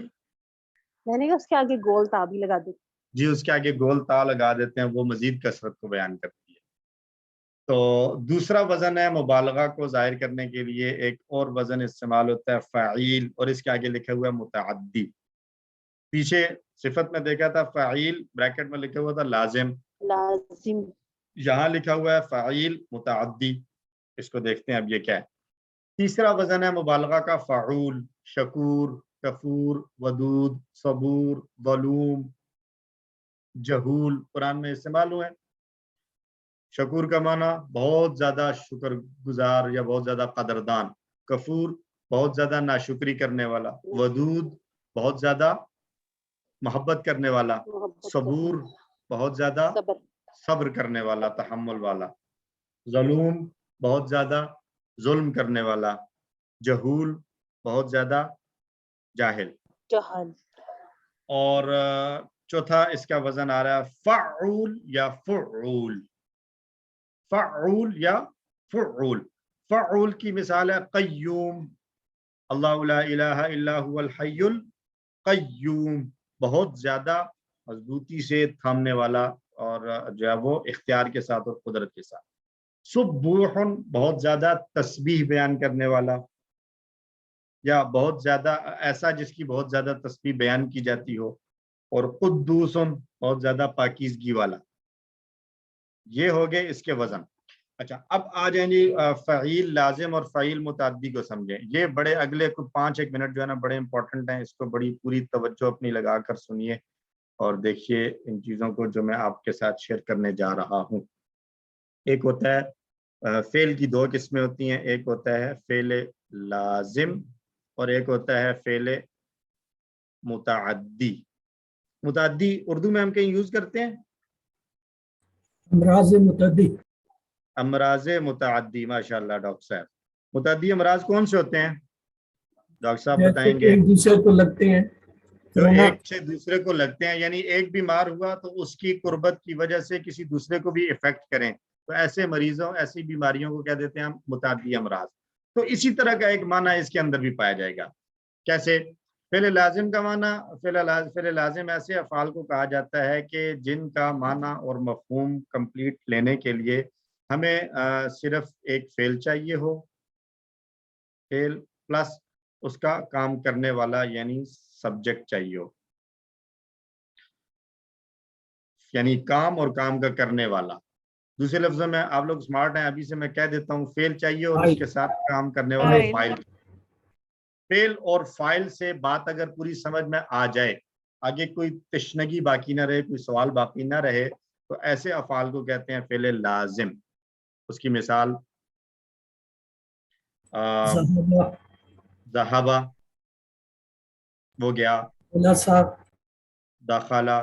S11: میں نے کہا اس کے آگے گول تا بھی لگا دی.
S1: جی اس کے آگے گول تا لگا دیتے ہیں, وہ مزید کثرت کو بیان کرتی ہے. تو دوسرا وزن ہے مبالغہ کو ظاہر کرنے کے لیے ایک اور وزن استعمال ہوتا ہے فعیل, اور اس کے آگے لکھا ہوا ہے متعدی. پیچھے صفت میں دیکھا تھا فعیل, بریکٹ میں لکھا ہوا تھا لازم.
S11: لازم
S1: یہاں لکھا ہوا ہے فعیل متعدی. اس کو دیکھتے ہیں اب یہ کیا ہے. تیسرا وزن ہے مبالغہ کا فعول. شکور, کفور, ودود, صبور, ظلوم, جہول قرآن میں استعمال ہوئے. شکور کا معنی بہت زیادہ شکر گزار یا بہت زیادہ قدردان. کفور بہت زیادہ ناشکری کرنے والا. ودود بہت زیادہ محبت کرنے والا. صبور بہت زیادہ صبر کرنے والا, تحمل والا. ظلوم بہت زیادہ ظلم کرنے والا. جہول بہت زیادہ جاہل. اور چوتھا اس کا وزن آ رہا ہے فعول یا فعول. فعول یا فعول. فعول کی مثال ہے قیوم. اللہ لا الہ الا هو الحی القیوم, بہت زیادہ مضبوطی سے تھامنے والا اور جو ہے وہ اختیار کے ساتھ اور قدرت کے ساتھ. سبوح بہت زیادہ تسبیح بیان کرنے والا, یا بہت زیادہ ایسا جس کی بہت زیادہ تسبیح بیان کی جاتی ہو. اور قدوس بہت زیادہ پاکیزگی والا. یہ ہو گئے اس کے وزن. اچھا اب آ جائیں جی فعیل لازم اور فعیل متعدی کو سمجھیں. یہ بڑے اگلے 5-1 منٹ جو ہے نا بڑے امپورٹنٹ ہیں, اس کو بڑی پوری توجہ اپنی لگا کر سنیے اور دیکھیے ان چیزوں کو جو میں آپ کے ساتھ شیئر کرنے جا رہا ہوں. ایک ہوتا ہے فعل کی 2 قسمیں ہوتی ہیں, ایک ہوتا ہے فعل لازم اور ایک ہوتا ہے فعل متعدی. متعدی اردو میں ہم کہیں یوز کرتے ہیں
S2: امراض متعدی.
S1: امراض متعدی, ماشاءاللہ ڈاکٹر صاحب. متعدی امراض کون سے ہوتے ہیں ڈاکٹر صاحب بتائیں گے؟
S2: ایک دوسرے کو لگتے ہیں,
S1: جو ایک سے دوسرے کو لگتے ہیں, یعنی ایک بیمار ہوا تو اس کی قربت کی وجہ سے کسی دوسرے کو بھی افیکٹ کریں, تو ایسے مریضوں ایسی بیماریوں کو کہہ دیتے ہیں ہم متعدی امراض. تو اسی طرح کا ایک معنی اس کے اندر بھی پایا جائے گا. کیسے؟ فعل لازم کا معنی, فعل لازم ایسے افعال کو کہا جاتا ہے کہ جن کا معنی اور مفہوم کمپلیٹ لینے کے لیے ہمیں صرف ایک فعل چاہیے ہو, فعل پلس اس کا کام کرنے والا یعنی سبجیکٹ چاہیے ہو, یعنی کام اور کام کا کرنے والا. دوسرے لفظوں میں آپ لوگ سمارٹ ہیں, ابھی سے میں کہہ دیتا ہوں فعل چاہیے اور اس کے ساتھ کام کرنے والا فاعل. فعل اور فاعل سے بات اگر پوری سمجھ میں آ جائے, آگے کوئی تشنگی باقی نہ رہے, کوئی سوال باقی نہ رہے, تو ایسے افعال کو کہتے ہیں فعل لازم. اس کی مثال ذہبا وہ گیا, دخلا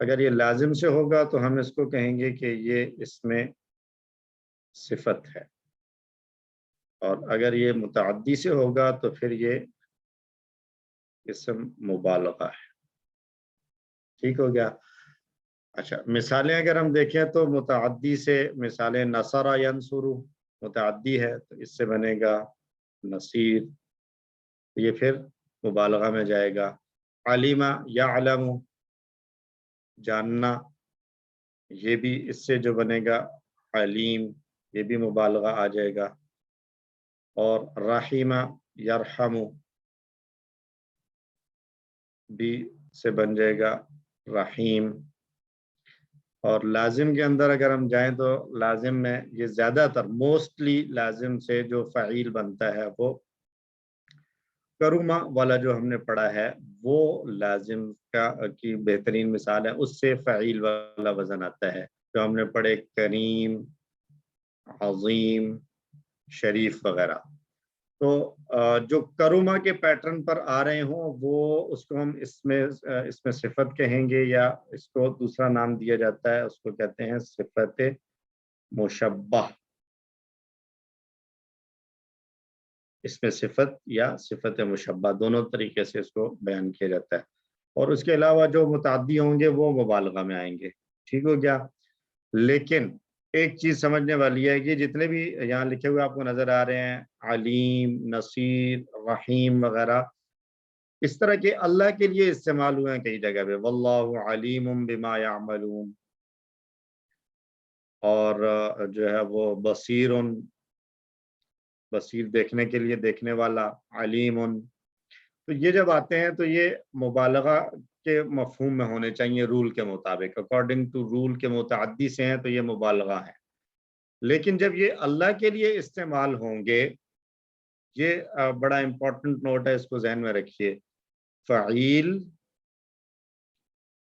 S1: اگر یہ لازم سے ہوگا تو ہم اس کو کہیں گے کہ یہ اس میں صفت ہے، اور اگر یہ متعدی سے ہوگا تو پھر یہ اسم مبالغہ ہے۔ ٹھیک ہو گیا؟ اچھا، مثالیں اگر ہم دیکھیں تو متعدی سے مثالیں نصر ینصر متعدی ہے تو اس سے بنے گا نصیر، یہ پھر مبالغہ میں جائے گا۔ علم یعلم جاننا، یہ بھی اس سے جو بنے گا علیم، یہ بھی مبالغہ آ جائے گا۔ اور رحیم یرحم بھی سے بن جائے گا رحیم۔ اور لازم کے اندر اگر ہم جائیں تو لازم میں یہ زیادہ تر موسٹلی لازم سے جو فعیل بنتا ہے وہ کروما والا جو ہم نے پڑھا ہے وہ لازم کی بہترین مثال ہے، اس سے فعیل والا وزن آتا ہے جو ہم نے پڑھے کریم، عظیم، شریف وغیرہ۔ تو جو کروما کے پیٹرن پر آ رہے ہوں وہ اس کو ہم اس میں صفت کہیں گے، یا اس کو دوسرا نام دیا جاتا ہے، اس کو کہتے ہیں صفت مشبہ۔ اس میں صفت یا صفت مشبہ دونوں طریقے سے اس کو بیان کیا جاتا ہے، اور اس کے علاوہ جو متعدی ہوں گے وہ مبالغہ میں آئیں گے۔ ٹھیک ہو گیا؟ لیکن ایک چیز سمجھنے والی ہے کہ جتنے بھی یہاں لکھے ہوئے آپ کو نظر آ رہے ہیں علیم، نصیر، رحیم وغیرہ، اس طرح کے اللہ کے لیے استعمال ہوئے ہیں کئی جگہ پہ، واللہ علیم بما یعملون، اور جو ہے وہ بصیر، بصیر دیکھنے کے لیے دیکھنے والا، علیم۔ تو یہ جب آتے ہیں تو یہ مبالغہ کے مفہوم میں ہونے چاہیے رول کے مطابق، اکارڈنگ ٹو رول کے متعدی سے ہیں تو یہ مبالغہ ہے۔ لیکن جب یہ اللہ کے لیے استعمال ہوں گے، یہ بڑا امپورٹنٹ نوٹ ہے، اس کو ذہن میں رکھیے، فعیل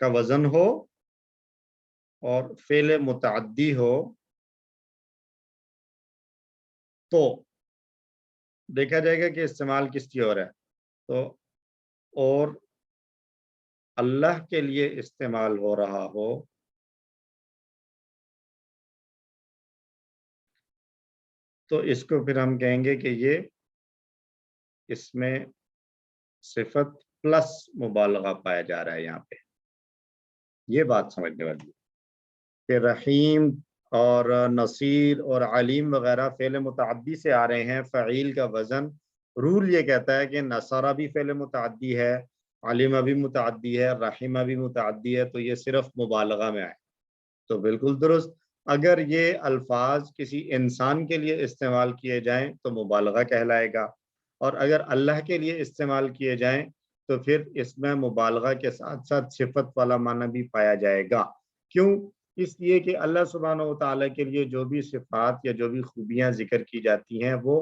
S1: کا وزن ہو اور فعل متعدی ہو تو دیکھا جائے گا کہ استعمال کس کی اور ہے، تو اور اللہ کے لیے استعمال ہو رہا ہو تو اس کو پھر ہم کہیں گے کہ یہ اس میں صفت پلس مبالغہ پایا جا رہا ہے۔ یہاں پہ یہ بات سمجھنے والی ہے کہ رحیم اور نصیر اور علیم وغیرہ فعل متعدی سے آ رہے ہیں، فعیل کا وزن رول یہ کہتا ہے کہ نصرہ بھی فعل متعدی ہے، علیم بھی متعدی ہے، رحیمہ بھی متعدی ہے، تو یہ صرف مبالغہ میں آئے تو بالکل درست۔ اگر یہ الفاظ کسی انسان کے لیے استعمال کیے جائیں تو مبالغہ کہلائے گا، اور اگر اللہ کے لیے استعمال کیے جائیں تو پھر اس میں مبالغہ کے ساتھ ساتھ صفت والا معنی بھی پایا جائے گا۔ کیوں؟ اس لیے کہ اللہ سبحانہ و تعالیٰ کے لیے جو بھی صفات یا جو بھی خوبیاں ذکر کی جاتی ہیں وہ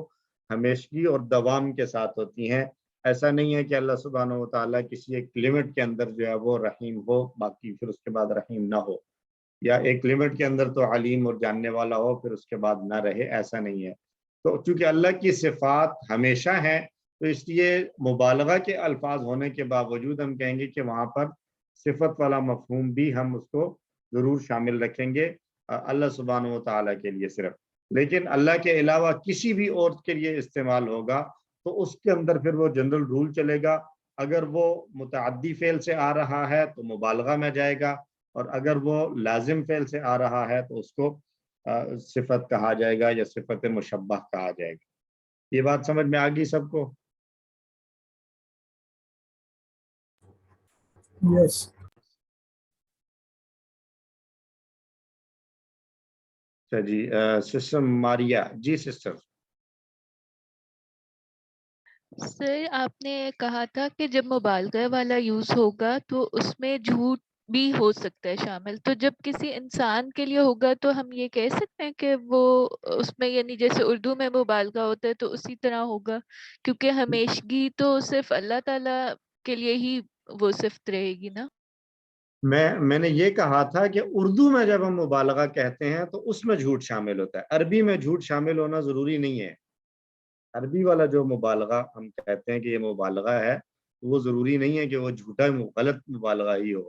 S1: ہمیشگی اور دوام کے ساتھ ہوتی ہیں۔ ایسا نہیں ہے کہ اللہ سبحانہ و تعالیٰ کسی ایک لمٹ کے اندر جو ہے وہ رحیم ہو باقی پھر اس کے بعد رحیم نہ ہو، یا ایک لمٹ کے اندر تو علیم اور جاننے والا ہو پھر اس کے بعد نہ رہے، ایسا نہیں ہے۔ تو چونکہ اللہ کی صفات ہمیشہ ہیں تو اس لیے مبالغہ کے الفاظ ہونے کے باوجود ہم کہیں گے کہ وہاں پر صفت والا مفہوم بھی ہم اس کو ضرور شامل رکھیں گے اللہ سبحانہ و تعالیٰ کے لیے صرف۔ لیکن اللہ کے علاوہ کسی بھی اور کے لیے استعمال ہوگا تو اس کے اندر پھر وہ جنرل رول چلے گا، اگر وہ متعدی فعل سے آ رہا ہے تو مبالغہ میں جائے گا، اور اگر وہ لازم فعل سے آ رہا ہے تو اس کو صفت کہا جائے گا یا صفت مشبہ کہا جائے گا۔ یہ بات سمجھ میں آ گئی سب کو؟
S2: یس۔
S1: اچھا جی، سسٹر ماریا جی۔ سسٹر
S10: سر آپ نے کہا تھا کہ جب مبالغہ والا یوز ہوگا تو اس میں جھوٹ بھی ہو سکتا ہے شامل، تو جب کسی انسان کے لیے ہوگا تو ہم یہ کہہ سکتے ہیں کہ وہ اس میں یعنی جیسے اردو میں مبالغہ ہوتا ہے تو اسی طرح ہوگا، کیونکہ ہمیشگی تو صرف اللہ تعالیٰ کے لیے ہی وہ صفت رہے گی نا۔
S1: میں نے یہ کہا تھا کہ اردو میں جب ہم مبالغہ کہتے ہیں تو اس میں جھوٹ شامل ہوتا ہے، عربی میں جھوٹ شامل ہونا ضروری نہیں ہے۔ عربی والا جو مبالغہ ہم کہتے ہیں کہ یہ مبالغہ ہے وہ ضروری نہیں ہے کہ وہ جھوٹا غلط مبالغہ ہی ہو،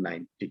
S1: 90।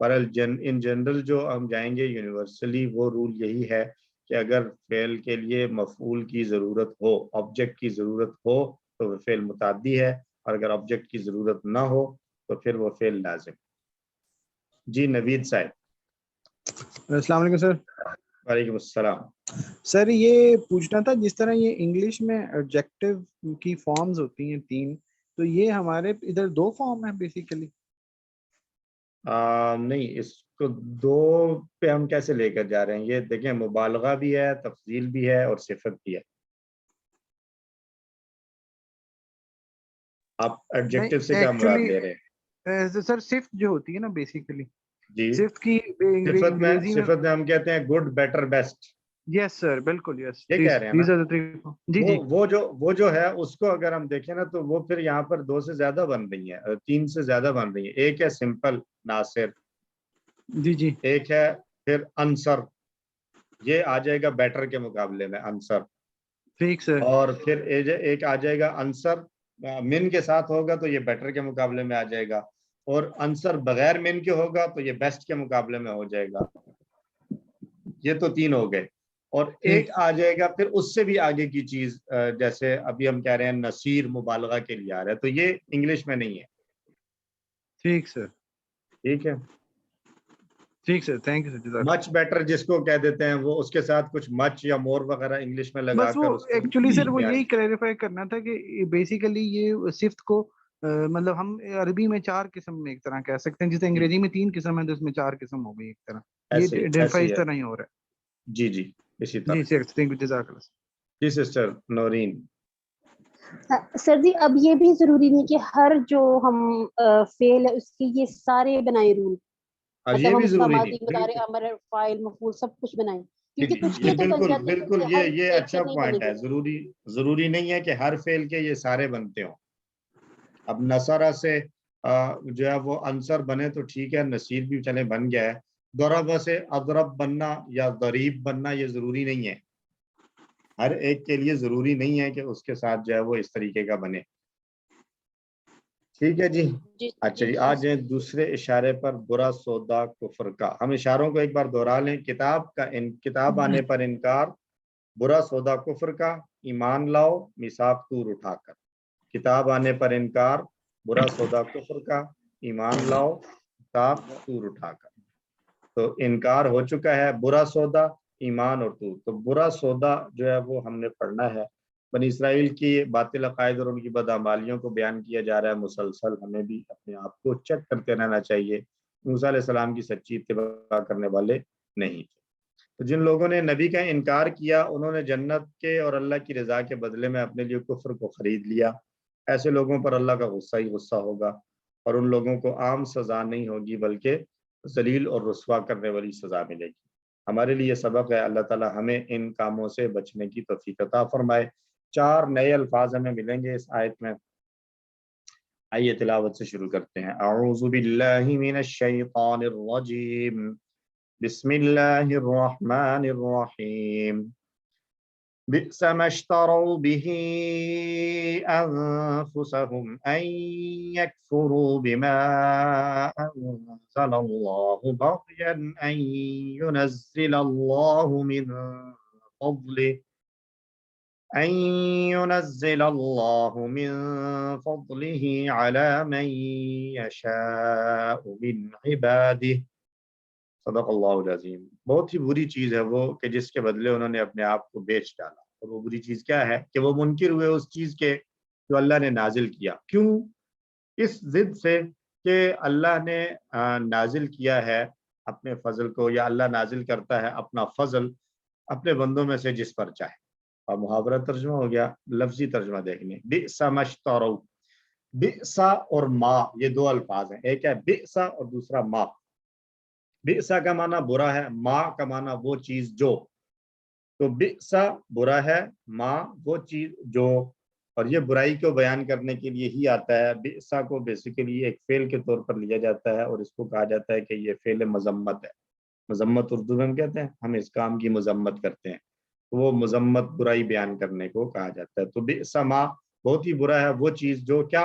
S1: پر ان جنرل جو ہم جائیں گے یونیورسلی وہ رول یہی ہے کہ اگر فعل کے لیے مفعول کی ضرورت ہو، آبجیکٹ کی ضرورت ہو تو وہ فعل متعدی ہے، اور اگر آبجیکٹ کی ضرورت نہ ہو تو پھر وہ فعل لازم۔ جی نوید صاحب۔
S12: السلام علیکم سر۔
S1: وعلیکم السلام۔
S12: سر یہ پوچھنا تھا، جس طرح یہ انگلش میں ایڈجیکٹو کی فارمز ہوتی ہیں 3، تو یہ ہمارے ادھر 2 فارم ہیں بیسیکلی؟
S1: نہیں، اس کو 2 پہ ہم کیسے لے کر جا رہے ہیں؟ یہ دیکھیں مبالغہ بھی ہے، تفضیل بھی ہے اور صفت بھی ہے۔ آپ ایڈجیکٹو سے کیا مراد لے رہے ہیں؟
S12: سر صفت جو ہوتی ہے نا بیسیکلی،
S1: جی
S12: صفت کی انگریزی میں
S1: صفت میں ہم کہتے ہیں گڈ، بیٹر، بیسٹ۔
S12: یس سر، بالکل یس،
S1: یہ کہہ رہے ہیں نا؟
S12: جی جی،
S1: وہ جو ہے اس کو اگر ہم دیکھیں نا تو وہ پھر یہاں پر 2 سے زیادہ بن رہی ہیں، 3 سے زیادہ بن رہی ہیں۔ ایک ہے سمپل ناصر،
S12: جی جی،
S1: ایک ہے پھر انصر، یہ آ جائے گا بیٹر کے مقابلے میں انصر،
S12: ٹھیک سر،
S1: اور پھر ایک آ جائے گا انصر من کے ساتھ ہوگا تو یہ بیٹر کے مقابلے میں آ جائے گا، اور انصر بغیر من کے ہوگا تو یہ بیسٹ کے مقابلے میں ہو جائے گا۔ یہ تو 3 ہو گئے، اور ایک آ جائے گا پھر اس سے بھی آگے کی چیز، جیسے ابھی ہم کہہ رہے ہیں نصیر مبالغہ کے لیے آ رہا ہے، تو یہ انگلش میں نہیں ہے۔
S12: ٹھیک سر،
S1: ٹھیک ہے،
S12: ٹھیک sir, thank you sir.
S1: Much better جس کو کہہ دیتے ہیں، وہ اس کے ساتھ کچھ مچ یا مور وغیرہ انگلش میں لگا
S12: بس
S1: کر
S12: وہ
S1: اس کو
S12: ایکچولی سر وہ یہی کلیریفائی کرنا تھا کہ بیسیکلی یہ صفت کو مطلب ہم عربی میں 4 قسم میں ایک طرح کہہ سکتے ہیں، جیسے انگریزی میں 3 قسم ہے تو اس میں 4 قسم ہو گئی ایک طرح، یہ آئیڈینٹیفائی اس طرح نہیں ہو رہا ہے۔
S1: جی جی اسی طرح۔
S12: جی سر، تھینک یو، جزاک اللہ۔
S1: جی سسٹر نورین۔
S11: سر جی اب یہ بھی ضروری نہیں کہ ہر جو ہم فعل ہے اس کے یہ سارے بنائے رول،
S1: یہ بھی ضروری
S11: ماضی
S1: نہیں،
S11: مضارع امر فاعل مفعول سب کچھ بنائیں، کیونکہ کچھ
S1: یہ
S11: کے تو بن
S1: بالکل
S11: جاتے ہیں،
S1: بالکل
S11: کچھ ہر
S1: یہ
S11: فعل کے
S1: اچھا
S11: نہیں
S1: پوائنٹ
S11: بنے
S1: ہے۔
S11: گے۔
S1: ضروری نہیں ہے کہ ہر فعل کے یہ سارے بنتے ہوں۔ اب نصرہ سے جو ہے وہ انصر بنے تو ٹھیک ہے، نصیر بھی چلے بن گیا ہے۔ ضرب سے اضرب بننا یا ضریب بننا یہ ضروری نہیں ہے، ہر ایک کے لیے ضروری نہیں ہے کہ اس کے ساتھ جو ہے وہ اس طریقے کا بنے۔ ٹھیک ہے جی، اچھا جی، آج دوسرے اشارے پر برا سودا کفر کا۔ ہم اشاروں کو ایک بار دوہرا لیں۔ کتاب آنے پر انکار، برا سودا کفر کا، ایمان لاؤ میثاق طور اٹھا کر۔ کتاب آنے پر انکار، برا سودا کفر کا، ایمان لاؤ میثاق طور اٹھا کر۔ تو انکار ہو چکا ہے، برا سودا، ایمان اور طور۔ تو برا سودا جو ہے وہ ہم نے پڑھنا ہے۔ بنی اسرائیل کی باطل عقائد اور ان کی بدعمالیوں کو بیان کیا جا رہا ہے مسلسل، ہمیں بھی اپنے آپ کو چیک کرتے رہنا چاہیے۔ موسیٰ علیہ السلام کی سچی اتباع کرنے والے نہیں تھے۔ تو جن لوگوں نے نبی کا انکار کیا انہوں نے جنت کے اور اللہ کی رضا کے بدلے میں اپنے لیے کفر کو خرید لیا۔ ایسے لوگوں پر اللہ کا غصہ ہی غصہ ہوگا، اور ان لوگوں کو عام سزا نہیں ہوگی بلکہ ذلیل اور رسوا کرنے والی سزا ملے گی۔ ہمارے لیے سبق ہے، اللہ تعالی ہمیں ان کاموں سے بچنے کی توفیق عطا فرمائے۔ 4 نئے الفاظ ہمیں ملیں گے اس آیت میں۔ آئیے تلاوت سے شروع کرتے ہیں۔ اعوذ باللہ من الشیطان الرجیم، بسم اللہ الرحمن الرحیم۔ بئس ما اشتروا به انفسهم ان يكفروا بما انزل الله بغيا ان ينزل الله من فضله على من يشاء من عباده۔ صدق اللہ العظیم۔ بہت ہی بری چیز ہے وہ کہ جس کے بدلے انہوں نے اپنے آپ کو بیچ ڈالا، اور وہ بری چیز کیا ہے کہ وہ منکر ہوئے اس چیز کے جو اللہ نے نازل کیا۔ کیوں؟ اس ضد سے کہ اللہ نے نازل کیا ہے اپنے فضل کو، یا اللہ نازل کرتا ہے اپنا فضل اپنے بندوں میں سے جس پر چاہے۔ اور محاورہ ترجمہ ہو گیا، لفظی ترجمہ دیکھنے۔ بئس ما اشتروا، بئس اور ما یہ 2 الفاظ ہیں، ایک ہے بئس اور دوسرا ما۔ بئس کا معنی برا ہے، ما کا معنی وہ چیز جو۔ تو بئس برا ہے، ما وہ چیز جو، اور یہ برائی کو بیان کرنے کے لیے ہی آتا ہے۔ بئس کو بیسیکلی ایک فعل کے طور پر لیا جاتا ہے، اور اس کو کہا جاتا ہے کہ یہ فعل مذمت ہے۔ مذمت اردو میں ہم کہتے ہیں، ہم اس کام کی مذمت کرتے ہیں، وہ مذمت برائی بیان کرنے کو کہا جاتا ہے۔ تو بئس ما بہت ہی برا ہے وہ چیز جو کیا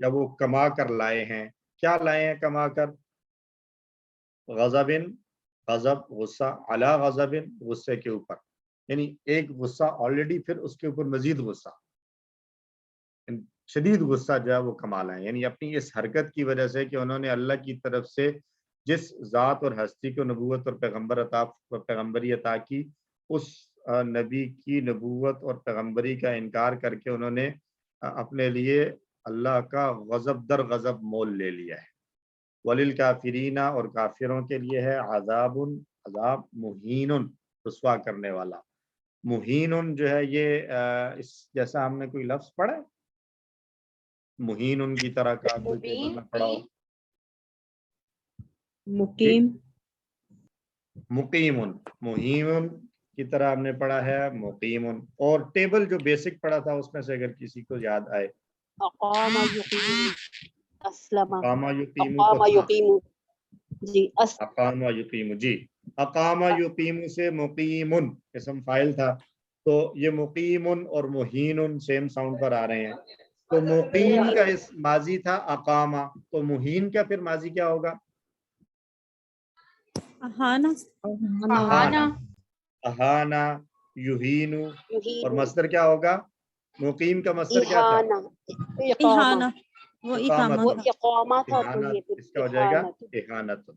S1: یا وہ کما کر لائے ہیں. کیا لائے ہیں کما کر؟ غضبن، غضب غصہ، علی غضبن غصے کے اوپر، یعنی ایک غصہ آلریڈی، پھر اس کے اوپر مزید غصہ، شدید غصہ جو ہے وہ کما لائے، یعنی اپنی اس حرکت کی وجہ سے کہ انہوں نے اللہ کی طرف سے جس ذات اور ہستی کو نبوت اور پیغمبری عطا کی، اس نبی کی نبوت اور پیغمبری کا انکار کر کے انہوں نے اپنے لیے اللہ کا غضب در غضب مول لے لیا ہے. وللکافرین، اور کافروں کے لیے ہے عذاب مہین، رسوا کرنے والا. مہین جو ہے یہ اس جیسا ہم نے کوئی لفظ پڑھا ہے مہین کی طرح کا کوئی ٹیبل میں پڑھا ہو؟
S13: مقیم،
S1: مقیم، مہیم کی طرح ہم نے پڑھا ہے مقیم. اور ٹیبل جو بیسک پڑھا تھا اس میں سے اگر کسی کو یاد آئے.
S11: اقام یقیم، اسلم،
S1: اقام یقیم،
S11: اقام یقیم، جی
S1: اقام یقیم، جی اقام یقیم سے مقیم اسم فاعل تھا، تو یہ مقیم اور مہین سیم ساؤنڈ پر آ رہے ہیں. تو مقیم کا اس ماضی تھا اقامہ، تو مہین کا پھر ماضی کیا ہوگا؟ اہانا، یہین. اور مصدر کیا ہوگا؟ مقیم کا مصدر کیا تھا؟
S11: احانہ،
S1: وہ
S11: اقامہ تھا، تو یہ
S1: اس کا ہو جائے گا احانت.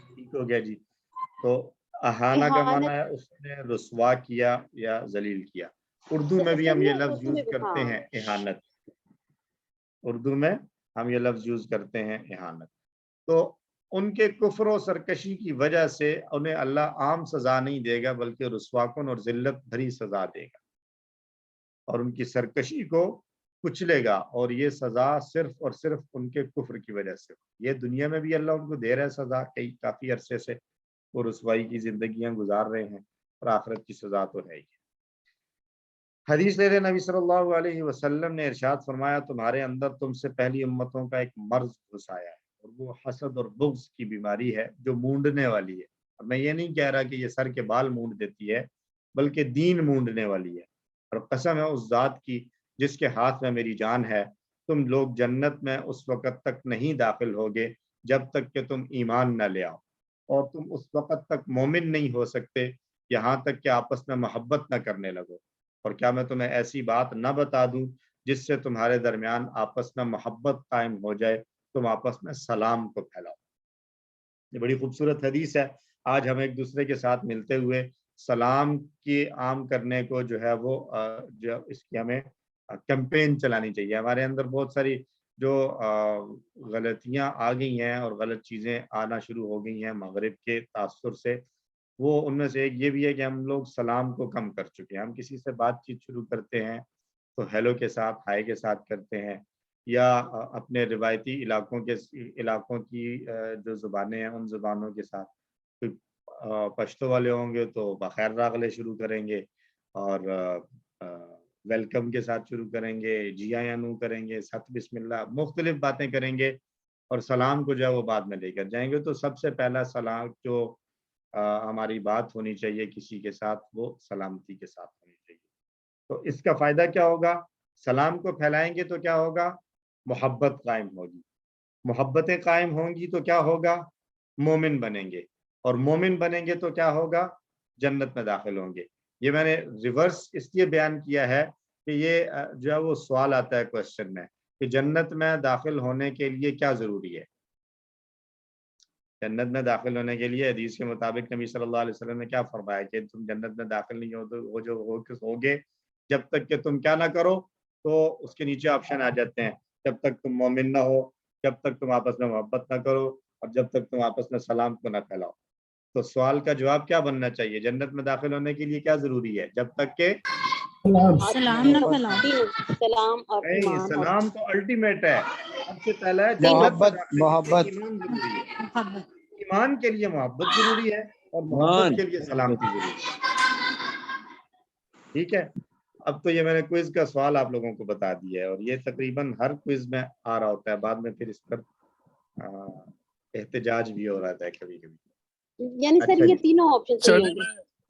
S1: ٹھیک ہو گیا جی. تو احانہ کا معنی ہے اس نے رسوا کیا یا ذلیل کیا. اردو میں بھی ہم یہ لفظ یوز کرتے ہیں احانت، اردو میں ہم یہ لفظ یوز کرتے ہیں احانت. تو ان کے کفر و سرکشی کی وجہ سے انہیں اللہ عام سزا نہیں دے گا بلکہ رسوا کن اور ذلت بھری سزا دے گا، اور ان کی سرکشی کو کچلے گا. اور یہ سزا صرف اور صرف ان کے کفر کی وجہ سے. یہ دنیا میں بھی اللہ ان کو دے رہا ہے سزا، کافی عرصے سے وہ رسوائی کی زندگیاں گزار رہے ہیں، اور آخرت کی سزا تو ہے ہی. حدیث لے رہے نبی صلی اللہ علیہ وسلم نے ارشاد فرمایا تمہارے اندر تم سے پہلی امتوں کا ایک مرض گھس آیا ہے، اور وہ حسد اور بغض کی بیماری ہے جو مونڈنے والی ہے. اور میں یہ نہیں کہہ رہا کہ یہ سر کے بال مونڈ دیتی ہے، بلکہ دین مونڈنے والی ہے. اور قسم ہے اس ذات کی جس کے ہاتھ میں میری جان ہے، تم لوگ جنت میں اس وقت تک نہیں داخل ہوگے جب تک کہ تم ایمان نہ لے آؤ، اور تم اس وقت تک مومن نہیں ہو سکتے یہاں تک کہ آپس میں محبت نہ کرنے لگو. اور کیا میں تمہیں ایسی بات نہ بتا دوں جس سے تمہارے درمیان آپس میں محبت قائم ہو جائے، تم آپس میں سلام کو پھیلاؤ. یہ بڑی خوبصورت حدیث ہے. آج ہم ایک دوسرے کے ساتھ ملتے ہوئے سلام کی عام کرنے کو جو ہے وہ جو اس کی ہمیں کیمپین چلانی چاہیے. ہمارے اندر بہت ساری جو غلطیاں آ گئی ہیں اور غلط چیزیں آنا شروع ہو گئی ہیں مغرب کے تاثر سے، وہ ان میں سے ایک یہ بھی ہے کہ ہم لوگ سلام کو کم کر چکے ہیں. ہم کسی سے بات چیت شروع کرتے ہیں تو ہیلو کے ساتھ، ہائی کے ساتھ کرتے ہیں، یا اپنے روایتی علاقوں کی جو زبانیں ہیں ان زبانوں کے ساتھ. کوئی پشتو والے ہوں گے تو بخیر راغلے شروع کریں گے، اور ویلکم کے ساتھ شروع کریں گے، جی آیا نو کریں گے، ست بسم اللہ، مختلف باتیں کریں گے، اور سلام کو جو ہے وہ بعد میں لے کر جائیں گے. تو سب سے پہلا سلام جو ہماری بات ہونی چاہیے کسی کے ساتھ، وہ سلامتی کے ساتھ ہونی چاہیے. تو اس کا فائدہ کیا ہوگا؟ سلام کو پھیلائیں گے تو کیا ہوگا؟ محبت قائم ہوگی. محبتیں قائم ہوں گی تو کیا ہوگا؟ مومن بنیں گے، اور مومن بنیں گے تو کیا ہوگا؟ جنت میں داخل ہوں گے. یہ میں نے ریورس اس لیے بیان کیا ہے کہ یہ جو ہے وہ سوال آتا ہے کوشچن میں کہ جنت میں داخل ہونے کے لیے کیا ضروری ہے. جنت میں داخل ہونے کے لیے حدیث کے مطابق نبی صلی اللہ علیہ وسلم نے کیا فرمایا کہ تم جنت میں داخل نہیں ہوگے جب تک کہ تم کیا نہ کرو. تو اس کے نیچے آپشن آ جاتے ہیں، جب تک تم مومن نہ ہو، جب تک تم آپس میں محبت نہ کرو، اور جب تک تم آپس میں سلام کو نہ پھیلاؤ. تو سوال کا جواب کیا بننا چاہیے؟ جنت میں داخل ہونے کے لیے کیا ضروری ہے؟ جب تک کہ سلام تو الٹیمیٹ ہے، سب سے پہلا ہے محبت. ایمان کے لیے محبت ضروری ہے، اور محبت کے لیے سلامتی ضروری ہے. ٹھیک ہے. اب تو یہ میں نے کوئز کا سوال آپ لوگوں کو بتا دیا ہے، اور یہ تقریباً ہر کوئز میں آ رہا ہوتا ہے، بعد میں پھر اس پر احتجاج بھی ہو رہا ہے کبھی کبھی.
S11: یعنی سر یہ تینوں آپشن صحیح ہوں گے.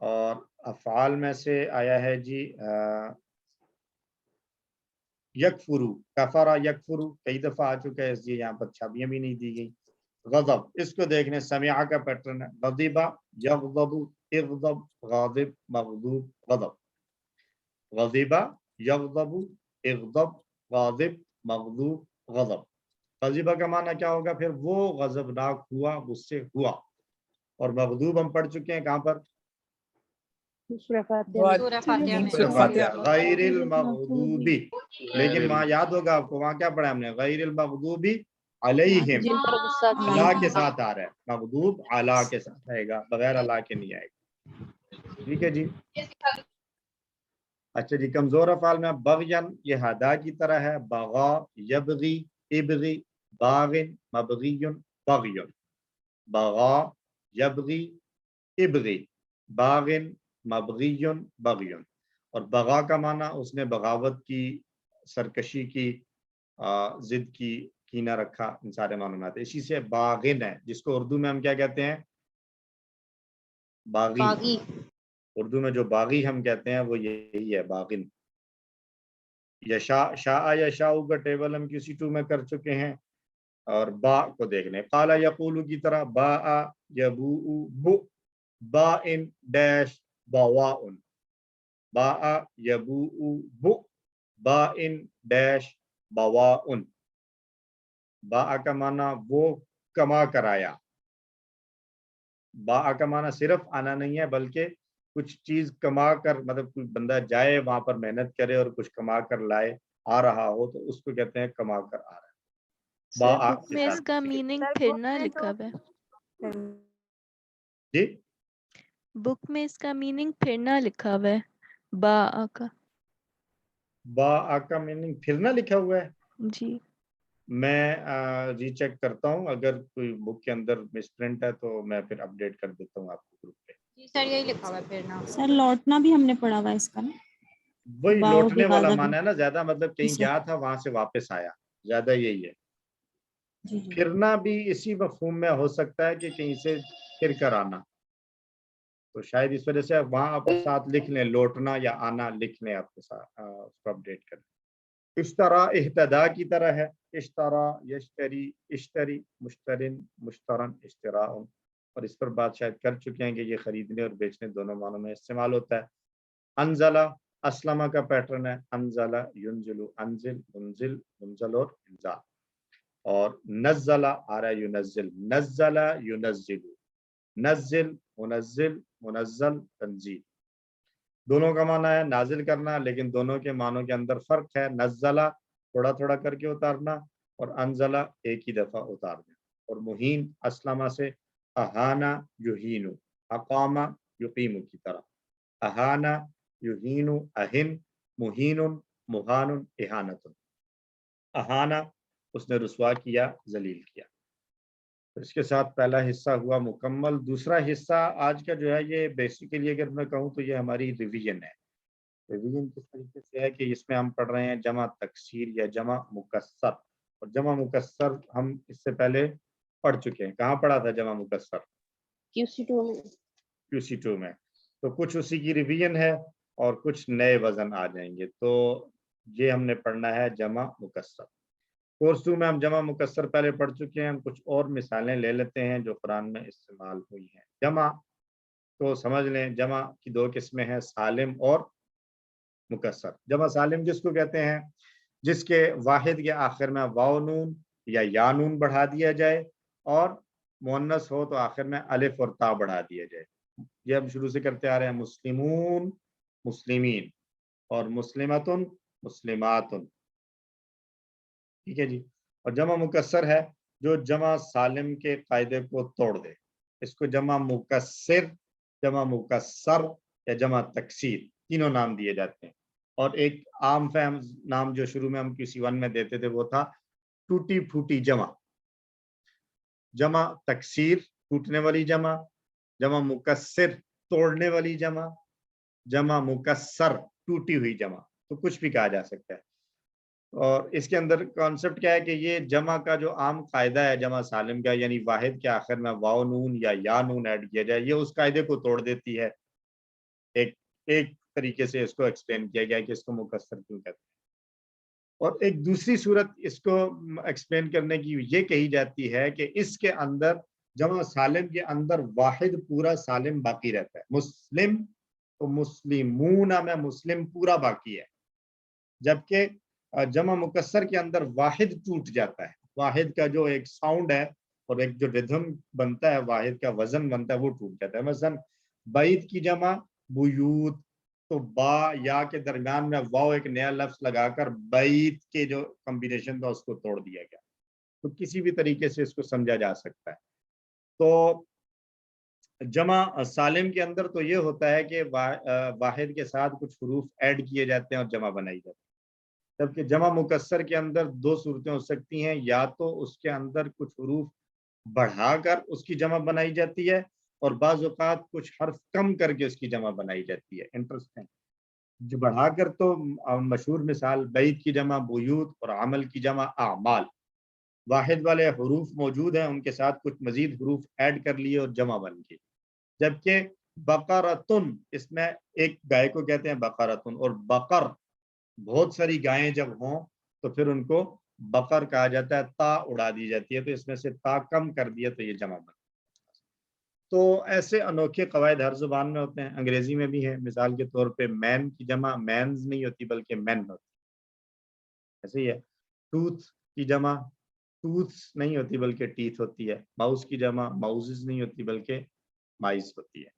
S1: اور افعال میں سے آیا ہے جی یکفرو، کفرا یکفرو کئی دفعہ آ چکا ہے، اس لیے یہاں پر چھابیاں بھی نہیں دی گئی. غضب، اس کو دیکھنے سمع کا پیٹرن ہے، غضبا یغضب اغضب غاضب مغضوب غضب، غضبا یغضب اغضب غاضب مغضوب غضب. غضبا کا معنی کیا ہوگا پھر؟ وہ غضبناک ہوا، غصے ہوا. اور مغضوب ہم پڑھ چکے ہیں کہاں پر؟ غیر المغضوبی. لیکن وہاں یاد ہوگا آپ کو، وہاں کیا پڑھا ہم نے؟ غیر المغضوبی علیہم، اللہ کے ساتھ آ رہا ہے، مغضوب علی کے ساتھ آئے گا، بغیر اللہ کے نہیں آئے گا. ٹھیک ہے جی. اچھا جی، کمزور افعال میں بغین، یہ ہدا کی طرح ہے، بغا یبغی ابغی باغن مبغی بغی، بغا یبغی ابغی باغن مبغی بغی. اور بغا کا معنی اس نے بغاوت کی، سرکشی کی، ضد کی، کینہ رکھا، ان سارے معنی میں آتے. اسی سے باغن ہے، جس کو اردو میں ہم کیا کہتے ہیں؟ باغی. اردو میں جو باغی ہم کہتے ہیں وہ یہی ہے، باغن. یشا، شاء یشاء کا ٹیبل ہم QC2 میں کر چکے ہیں. اور با کو دیکھ لیں، قال یقول کی طرح، با یبو بو با ان ڈیش باواؤن، با یبو بو با ان ڈیش باواؤن. با کا معنی وہ کما کرایا. با کا معنی صرف آنا نہیں ہے، بلکہ کچھ چیز کما کر، مطلب کوئی بندہ جائے وہاں پر محنت کرے اور کچھ کما کر لائے، آ رہا ہو تو اس کو کہتے ہیں کما کر آ رہا ہے.
S10: بک میں اس کا میننگ پھرنا لکھا ہوا ہے.
S1: جی
S10: بک میں اس کا میننگ پھرنا لکھا ہوا ہے، با کا.
S1: با کا میننگ پھرنا لکھا ہوا ہے
S10: جی.
S1: میں ری چیک کرتا ہوں، اگر کوئی بک کے اندر مس پرنٹ ہے تو میں پھر اپڈیٹ کر دیتا ہوں آپ کو گروپ پہ.
S4: جی سر یہی لکھا ہوا ہے پھرنا.
S14: سر لوٹنا بھی ہم نے پڑھا ہوا ہے اس کا نا،
S1: وہی لوٹنے والا معنی ہے نا، زیادہ مطلب کہیں گیا تھا وہاں سے واپس آیا، زیادہ یہی ہے. پھرنا بھی اسی مفہوم میں ہو سکتا ہے کہ کہیں سے پھر کر آنا، تو شاید اس وجہ سے وہاں آپ ساتھ لکھ لیں، لوٹنا یا آنا لکھ لیں، آپ کے ساتھ اس کو اپڈیٹ کر لیں. اشترا اہتدا کی طرح ہے، اشترا یشتری اشتری مشترن مشترن اشتراء. اور اس پر بات شاید کر چکے ہیں کہ یہ خریدنے اور بیچنے دونوں معنوں میں استعمال ہوتا ہے. انزلہ اسلمہ کا پیٹرن ہے، انزلہ ینزل انزل منزل منزل اور انزال. اور نزلہ آ رہا ہے ینزل، نزلہ ینزل نزل منزل منزل تنزیل. دونوں کا معنی ہے نازل کرنا، لیکن دونوں کے معنوں کے اندر فرق ہے. نزلہ تھوڑا تھوڑا کر کے اتارنا، اور انزلہ ایک ہی دفعہ اتارنا. اور مہین اسلمہ سے اہانا یہین، اقامہ یقیم کی طرح. اہانا یہین اہن، مہین مہان اہانت. اہانا اس نے رسوا کیا، ذلیل کیا. اس کے ساتھ پہلا حصہ ہوا مکمل. دوسرا حصہ آج کا جو ہے یہ بیسیکلی اگر میں کہوں تو یہ ہماری ریویژن ہے. ریویژن کس طریقے سے ہے کہ اس میں ہم پڑھ رہے ہیں جمع تکسیر یا جمع مکسر. اور جمع مکسر ہم اس سے پہلے پڑھ چکے ہیں. کہاں پڑھا تھا جمع مکسر؟ QC2 میں. تو کچھ اسی کی ریویژن ہے اور کچھ نئے وزن آ جائیں گے. تو یہ ہم نے پڑھنا ہے جمع مکسر. کورس 2 میں ہم جمع مکسر پہلے پڑھ چکے ہیں. ہم کچھ اور مثالیں لے لیتے ہیں جو قرآن میں استعمال ہوئی ہیں. جمع تو سمجھ لیں، جمع کی دو قسمیں ہیں، سالم اور مکسر. جمع سالم جس کو کہتے ہیں جس کے واحد کے آخر میں واو نون یا نون بڑھا دیا جائے، اور مؤنث ہو تو آخر میں الف اور تا بڑھا دیا جائے. یہ ہم شروع سے کرتے آ رہے ہیں، مسلمون مسلمین اور مسلمتن مسلماتن. ٹھیک ہے جی. اور جمع مکسر ہے جو جمع سالم کے قاعدے کو توڑ دے. اس کو جمع مکسر، جمع مکسر یا جمع تکسیر تینوں نام دیے جاتے ہیں. اور ایک عام فہم نام جو شروع میں ہم QC1 میں دیتے تھے وہ تھا ٹوٹی پھوٹی جمع. جمع تکسیر ٹوٹنے والی جمع، جمع مکسر توڑنے والی جمع، جمع مکسر ٹوٹی ہوئی جمع. تو کچھ بھی کہا جا سکتا ہے. اور اس کے اندر کانسیپٹ کیا ہے کہ یہ جمع کا جو عام قاعدہ ہے جمع سالم کا، یعنی واحد کے آخر میں واو نون یا نون ایڈ کیا جائے، یہ اس قاعدے کو توڑ دیتی ہے. ایک طریقے سے اس کو ایکسپلین کیا گیا کہ اس کو مکسر کیوں کہتے ہیں. اور ایک دوسری صورت اس کو ایکسپلین کرنے کی یہ کہی جاتی ہے کہ اس کے اندر جمع سالم کے اندر واحد پورا سالم باقی رہتا ہے. مسلم تو مسلمون میں مسلم پورا باقی ہے، جبکہ جمع مکسر کے اندر واحد ٹوٹ جاتا ہے. واحد کا جو ایک ساؤنڈ ہے اور ایک جو ردھم بنتا ہے، واحد کا وزن بنتا ہے، وہ ٹوٹ جاتا ہے. مثلا بیت کی جمع بیوت، تو با یا کے درمیان میں واو ایک نیا لفظ لگا کر بیت کے جو کمبینیشن تھا اس کو توڑ دیا گیا. تو کسی بھی طریقے سے اس کو سمجھا جا سکتا ہے. تو جمع سالم کے اندر تو یہ ہوتا ہے کہ واحد کے ساتھ کچھ حروف ایڈ کیے جاتے ہیں اور جمع بنائی جاتی ہے. جبکہ جمع مکسر کے اندر دو صورتیں ہو سکتی ہیں، یا تو اس کے اندر کچھ حروف بڑھا کر اس کی جمع بنائی جاتی ہے، اور بعض اوقات کچھ حرف کم کر کے اس کی جمع بنائی جاتی ہے. انٹرسٹنگ. جو بڑھا کر تو مشہور مثال بیت کی جمع بیوت اور عمل کی جمع اعمال. واحد والے حروف موجود ہیں، ان کے ساتھ کچھ مزید حروف ایڈ کر لیے اور جمع بن گئی. جبکہ بقرتن، اس میں ایک گائے کو کہتے ہیں بقرتن، اور بقر بہت ساری گائیں جب ہوں تو پھر ان کو بقر کہا جاتا ہے، تا اڑا دی جاتی ہے، تو اس میں سے تا کم کر دیا تو یہ جمع بن. تو ایسے انوکھے قواعد ہر زبان میں ہوتے ہیں. انگریزی میں بھی ہے. مثال کے طور پہ مین کی جمع مینز نہیں ہوتی بلکہ مین ہوتی. ایسے ہی ہے. ٹوتھ کی جمع ٹوتھس نہیں ہوتی بلکہ ٹیتھ ہوتی ہے. ماؤس کی جمع ماؤزز نہیں ہوتی بلکہ مائز ہوتی ہے.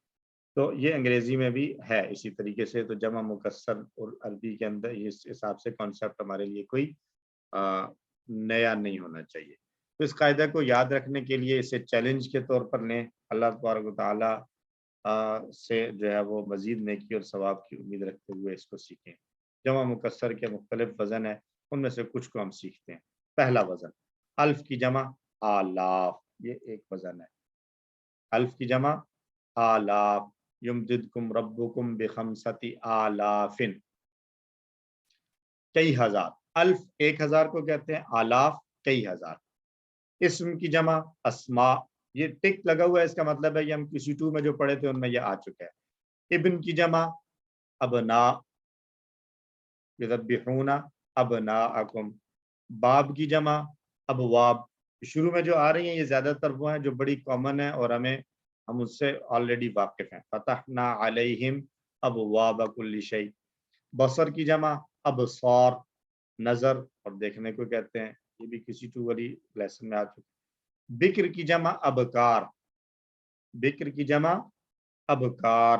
S1: تو یہ انگریزی میں بھی ہے اسی طریقے سے. تو جمع مکسر اور عربی کے اندر اس حساب سے کانسیپٹ ہمارے لیے کوئی نیا نہیں ہونا چاہیے. تو اس قاعدہ کو یاد رکھنے کے لیے اسے چیلنج کے طور پر لیں. اللہ تبارک و تعالیٰ سے جو ہے وہ مزید نیکی اور ثواب کی امید رکھتے ہوئے اس کو سیکھیں. جمع مکسر کے مختلف وزن ہیں، ان میں سے کچھ کو ہم سیکھتے ہیں. پہلا وزن الف کی جمع آلاف، یہ ایک وزن ہے. الف کی جمع آلاف. یمددکم ربکم بخمسۃ آلاف، کئی ہزار. الف 1000 کو کہتے ہیں، آلاف کئی ہزار. اسم کی جمع اسماء، یہ ٹک لگا ہوا ہے، اس کا مطلب ہے کہ ہم کسی 2 میں جو پڑھے تھے ان میں یہ آ چکا ہے. ابن کی جمع ابناء، یذبحون ابناءکم. باب کی جمع ابواب. شروع میں جو آ رہی ہیں یہ زیادہ تر وہ ہیں جو بڑی کامن ہیں اور ہم اس سے آلریڈی واقف ہیں. فتحنا علیہم ابواب کل شیء. بصر کی جمع ابصار، نظر اور دیکھنے کو کہتے ہیں. یہ بھی کسی 2 والی لیسن میں آ چکا. بکر کی جمع ابکار، بکر کی جمع ابکار.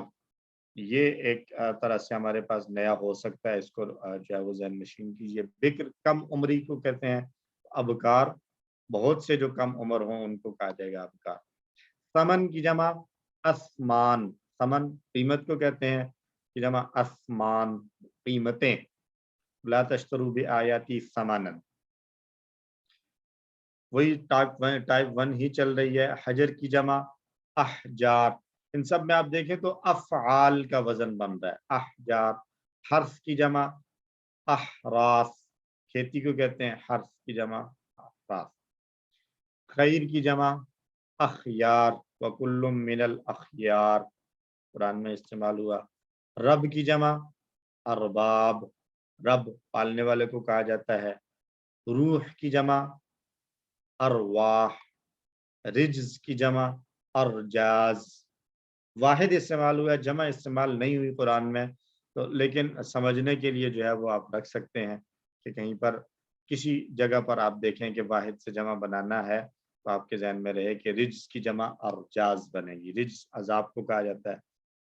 S1: یہ ایک طرح سے ہمارے پاس نیا ہو سکتا ہے، اس کو جو ہے وہ ذہن نشین کیجیے. بکر کم عمری کو کہتے ہیں. ابکار بہت سے جو کم عمر ہوں ان کو کہا جائے گا ابکار. ثمن کی جمع اثمان، ثمن قیمت کو کہتے ہیں، کی جمع اثمان قیمتیں. لا تشتروا بآیاتی ثمنا، وہی ٹائپ 1 ہی چل رہی ہے. حجر کی جمع احجار. ان سب میں آپ دیکھیں تو افعال کا وزن بن رہا ہے، احجار. حرف کی جمع احراث، کھیتی کو کہتے ہیں حرف کی جمع احراث. خیر کی جمع اخیار، وکل من الاخیار قرآن میں استعمال ہوا. رب کی جمع ارباب، رب پالنے والے کو کہا جاتا ہے. روح کی جمع ارواح. رجز کی جمع ارجاز. واحد استعمال ہوا ہے، جمع استعمال نہیں ہوئی قرآن میں، تو لیکن سمجھنے کے لیے جو ہے وہ آپ رکھ سکتے ہیں کہ کہیں پر کسی جگہ پر آپ دیکھیں کہ واحد سے جمع بنانا ہے تو آپ کے ذہن میں رہے کہ رجز کی جمع ارجاز بنے گی. رجز عذاب کو کہا جاتا ہے.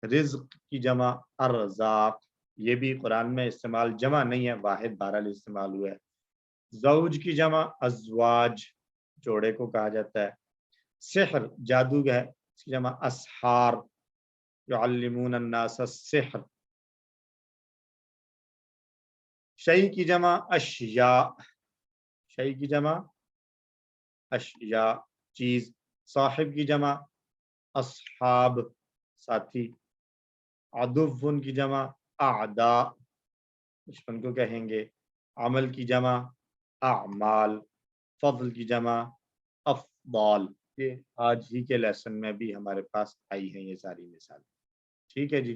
S1: رزق کی جمع ارزاق، یہ بھی قرآن میں استعمال جمع نہیں ہے، واحد بہرحال استعمال ہوا ہے. زوج کی جمع ازواج، جوڑے کو کہا جاتا ہے. سحر جادو ہے، اس کی جمع اسحار. یعلمون الناس السحر. شیء کی جمع اشیاء، شیء کی جمع اشیاء چیز. صاحب کی جمع اصحاب ساتھی. عدو کی جمع اعداء، دشمن کو کہیں گے. عمل کی جمع اعمال. فضل کی جمع افضال. یہ آج ہی کے لیسن میں بھی ہمارے پاس آئی ہیں یہ ساری مثالیں. ٹھیک ہے جی.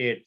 S1: 8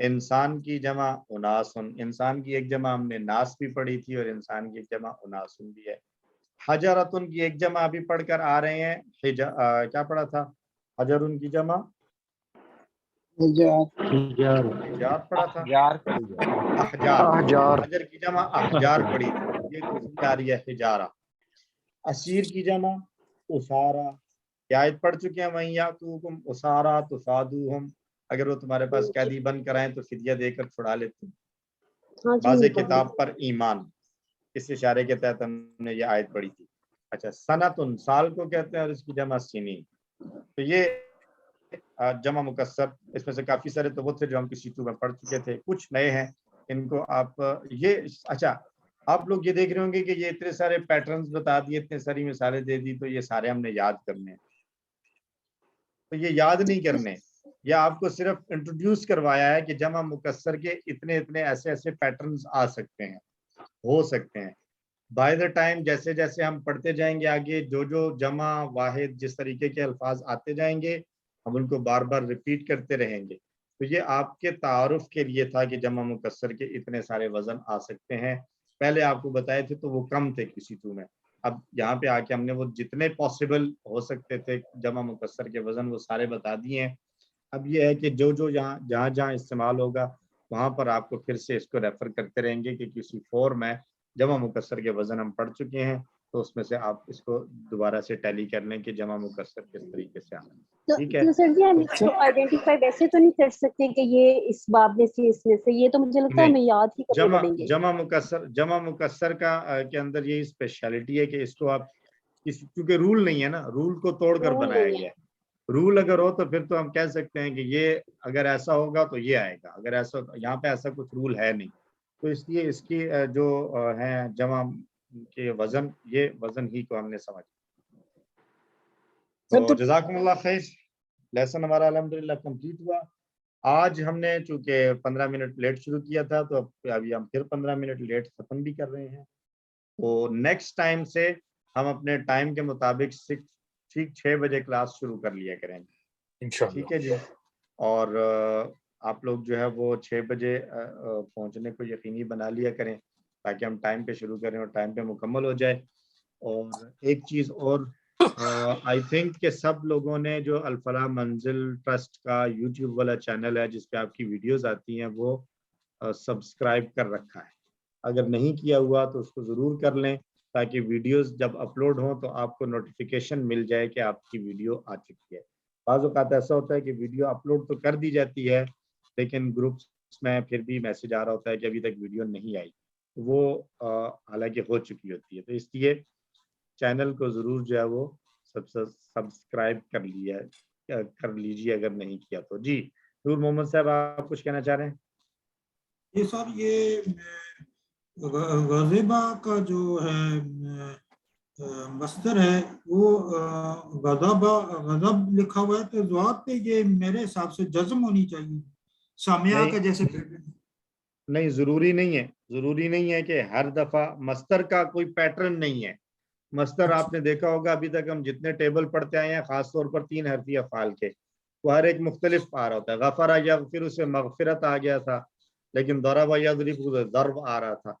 S1: انسان کی جمع اناسن، انسان کی ایک جمع ہم نے ناس بھی پڑھی تھی اور انسان کی ایک جمع اناسن بھی ہے. حجرتن کی ایک جمع ابھی پڑھ کر آ رہے ہیں. کیا پڑھا تھا؟ حجرن کی جمع حجار پڑھا تھا. احجار. حجر کی جمع احجار پڑھی تھی. یہ کس آ رہی ہے؟ حجارہ. اسیر کی جمع اسارہ. آیت پڑھ چکے ہیں وہیں یاتوکم اسارہ تفادوہم، اگر وہ تمہارے پاس قیدی بن کر آئیں تو فدیہ دے کر چھڑا لیتے ہیں. باز کتاب پر ایمان، اس اشارے کے تحت ہم نے یہ آیت پڑھی تھی. اچھا، سنتن سال کو کہتے ہیں اور اس کی جمع سنین. تو یہ جمع مکسر، اس میں سے کافی سارے تو وہ تھے جو ہم کسی میں پڑھ چکے تھے، کچھ نئے ہیں. ان کو آپ یہ اچھا آپ لوگ یہ دیکھ رہے ہوں گے کہ یہ اتنے سارے پیٹرنز بتا دیے، اتنے ساری مثالیں دے دی، تو یہ سارے ہم نے یاد کرنے ہیں. تو یہ یاد نہیں کرنے، یا آپ کو صرف انٹروڈیوس کروایا ہے کہ جمع مکسر کے اتنے اتنے ایسے ایسے پیٹرنز آ سکتے ہیں، ہو سکتے ہیں. بائی دا ٹائم جیسے جیسے ہم پڑھتے جائیں گے آگے، جو جو جمع واحد جس طریقے کے الفاظ آتے جائیں گے ہم ان کو بار بار ریپیٹ کرتے رہیں گے. تو یہ آپ کے تعارف کے لیے تھا کہ جمع مکسر کے اتنے سارے وزن آ سکتے ہیں. پہلے آپ کو بتائے تھے تو وہ کم تھے کسی تو میں، اب یہاں پہ آ کے ہم نے وہ جتنے پاسبل ہو سکتے تھے جمع مکسر کے وزن وہ سارے بتا دیے ہیں. اب یہ ہے کہ جو جو جہاں جہاں استعمال ہوگا وہاں پر آپ کو پھر سے اس کو ریفر کرتے رہیں گے کہ کسی فورم میں جمع مکسر کے وزن ہم پڑھ چکے ہیں، تو اس میں سے آپ اس کو دوبارہ سے ٹیلی کر لیں کہ جمع مکسر کس طریقے سے آنا. ٹھیک ہے.
S11: تو سر جی ہم اس کو آئیڈینٹیفائی ویسے تو نہیں کر سکتے کہ یہ اس باب میں سے اس میں سے، یہ تو مجھے لگتا ہے ہمیں یاد ہی کرنے پڑیں گے.
S1: جمع مکسر کا کے اندر یہی اسپیشلٹی ہے کہ اس کو آپ کیونکہ رول نہیں ہے نا، رول کو توڑ کر بنایا گیا ہے. رول اگر ہو تو پھر تو ہم کہہ سکتے ہیں کہ یہ اگر ایسا ہوگا تو یہ آئے گا، اگر ایسا یہاں پہ ایسا کچھ رول ہے نہیں. تو اس لیے اس کی جو ہیں جمع کے وزن، یہ وزن ہی کو ہم نے سمجھ. تو جزاکم اللہ خیر. لیسن ہمارا الحمدللہ کمپلیٹ ہوا. آج ہم نے چونکہ 15 منٹ لیٹ شروع کیا تھا تو ابھی ہم پھر 15 منٹ لیٹ ختم بھی کر رہے ہیں. تو نیکسٹ ٹائم سے ہم اپنے ٹائم کے مطابق ٹھیک 6 بجے کلاس شروع کر لیا کریں گے انشاءاللہ. ٹھیک ہے جی. اور آپ لوگ جو ہے وہ 6 بجے پہنچنے کو یقینی بنا لیا کریں تاکہ ہم ٹائم پہ شروع کریں اور ٹائم پہ مکمل ہو جائے. اور ایک چیز اور، آئی تھنک کہ سب لوگوں نے جو الفلاح منزل ٹرسٹ کا یوٹیوب والا چینل ہے جس پہ آپ کی ویڈیوز آتی ہیں وہ سبسکرائب کر رکھا ہے. اگر نہیں کیا ہوا تو اس کو ضرور کر لیں تاکہ ویڈیوز جب اپلوڈ ہوں تو آپ کو نوٹیفیکیشن مل جائے کہ آپ کی ویڈیو آ چکی ہے. بعض اوقات ایسا ہوتا ہے کہ ویڈیو اپلوڈ تو کر دی جاتی ہے لیکن گروپس میں پھر بھی میسج آ رہا ہوتا ہے کہ ابھی تک ویڈیو نہیں آئی، وہ حالانکہ ہو چکی ہوتی ہے. تو اس لیے چینل کو ضرور جو ہے وہ سبسکرائب کر لیجیے اگر نہیں کیا تو. جی نور محمد صاحب آپ کچھ کہنا چاہ رہے ہیں؟
S7: یہ سر یہ غضبہ کا جو ہے مصدر ہے وہ غضب لکھا ہوا ہے تو ضوابط پہ یہ میرے حساب سے جزم ہونی چاہیے سامعہ کا جیسے.
S1: نہیں، ضروری نہیں ہے، ضروری نہیں ہے کہ ہر دفعہ مصدر کا کوئی پیٹرن نہیں ہے. مصدر آپ نے دیکھا ہوگا ابھی تک ہم جتنے ٹیبل پڑھتے آئے ہیں خاص طور پر 3 حرفی افعال کے، وہ ہر ایک مختلف آ رہا ہوتا ہے. غفر یغفر سے مغفرت آ گیا تھا لیکن ضرب یضرب ضرب آ رہا تھا.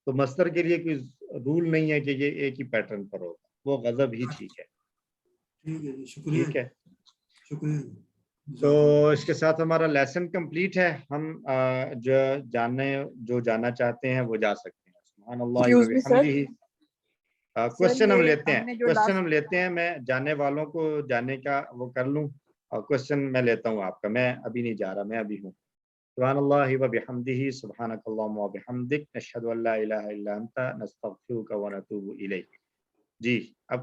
S1: تو مصدر کے لیے کوئی رول نہیں ہے کہ یہ ایک ہی پیٹرن پر ہوگا، وہ غضب ہی ٹھیک ہے.
S7: ٹھیک ہے جی، شکریہ.
S1: ٹھیک ہے،
S7: شکریہ.
S1: تو اس کے ساتھ ہمارا لیسن کمپلیٹ ہے. ہم جو جانا چاہتے ہیں وہ جا سکتے ہیں. سبحان اللہ و بحمدہ. کوشچن ہم لیتے ہیں. میں جانے والوں کو جانے کا وہ کر لوں اور کوشچن میں لیتا ہوں آپ کا. میں ابھی نہیں جا رہا، میں ابھی ہوں. سبحان اللہ و بحمدہ. سبحانک اللہم و بحمدک. نشہد ان لا الہ الا انت نستغفرک و نتوب الیک. جی اب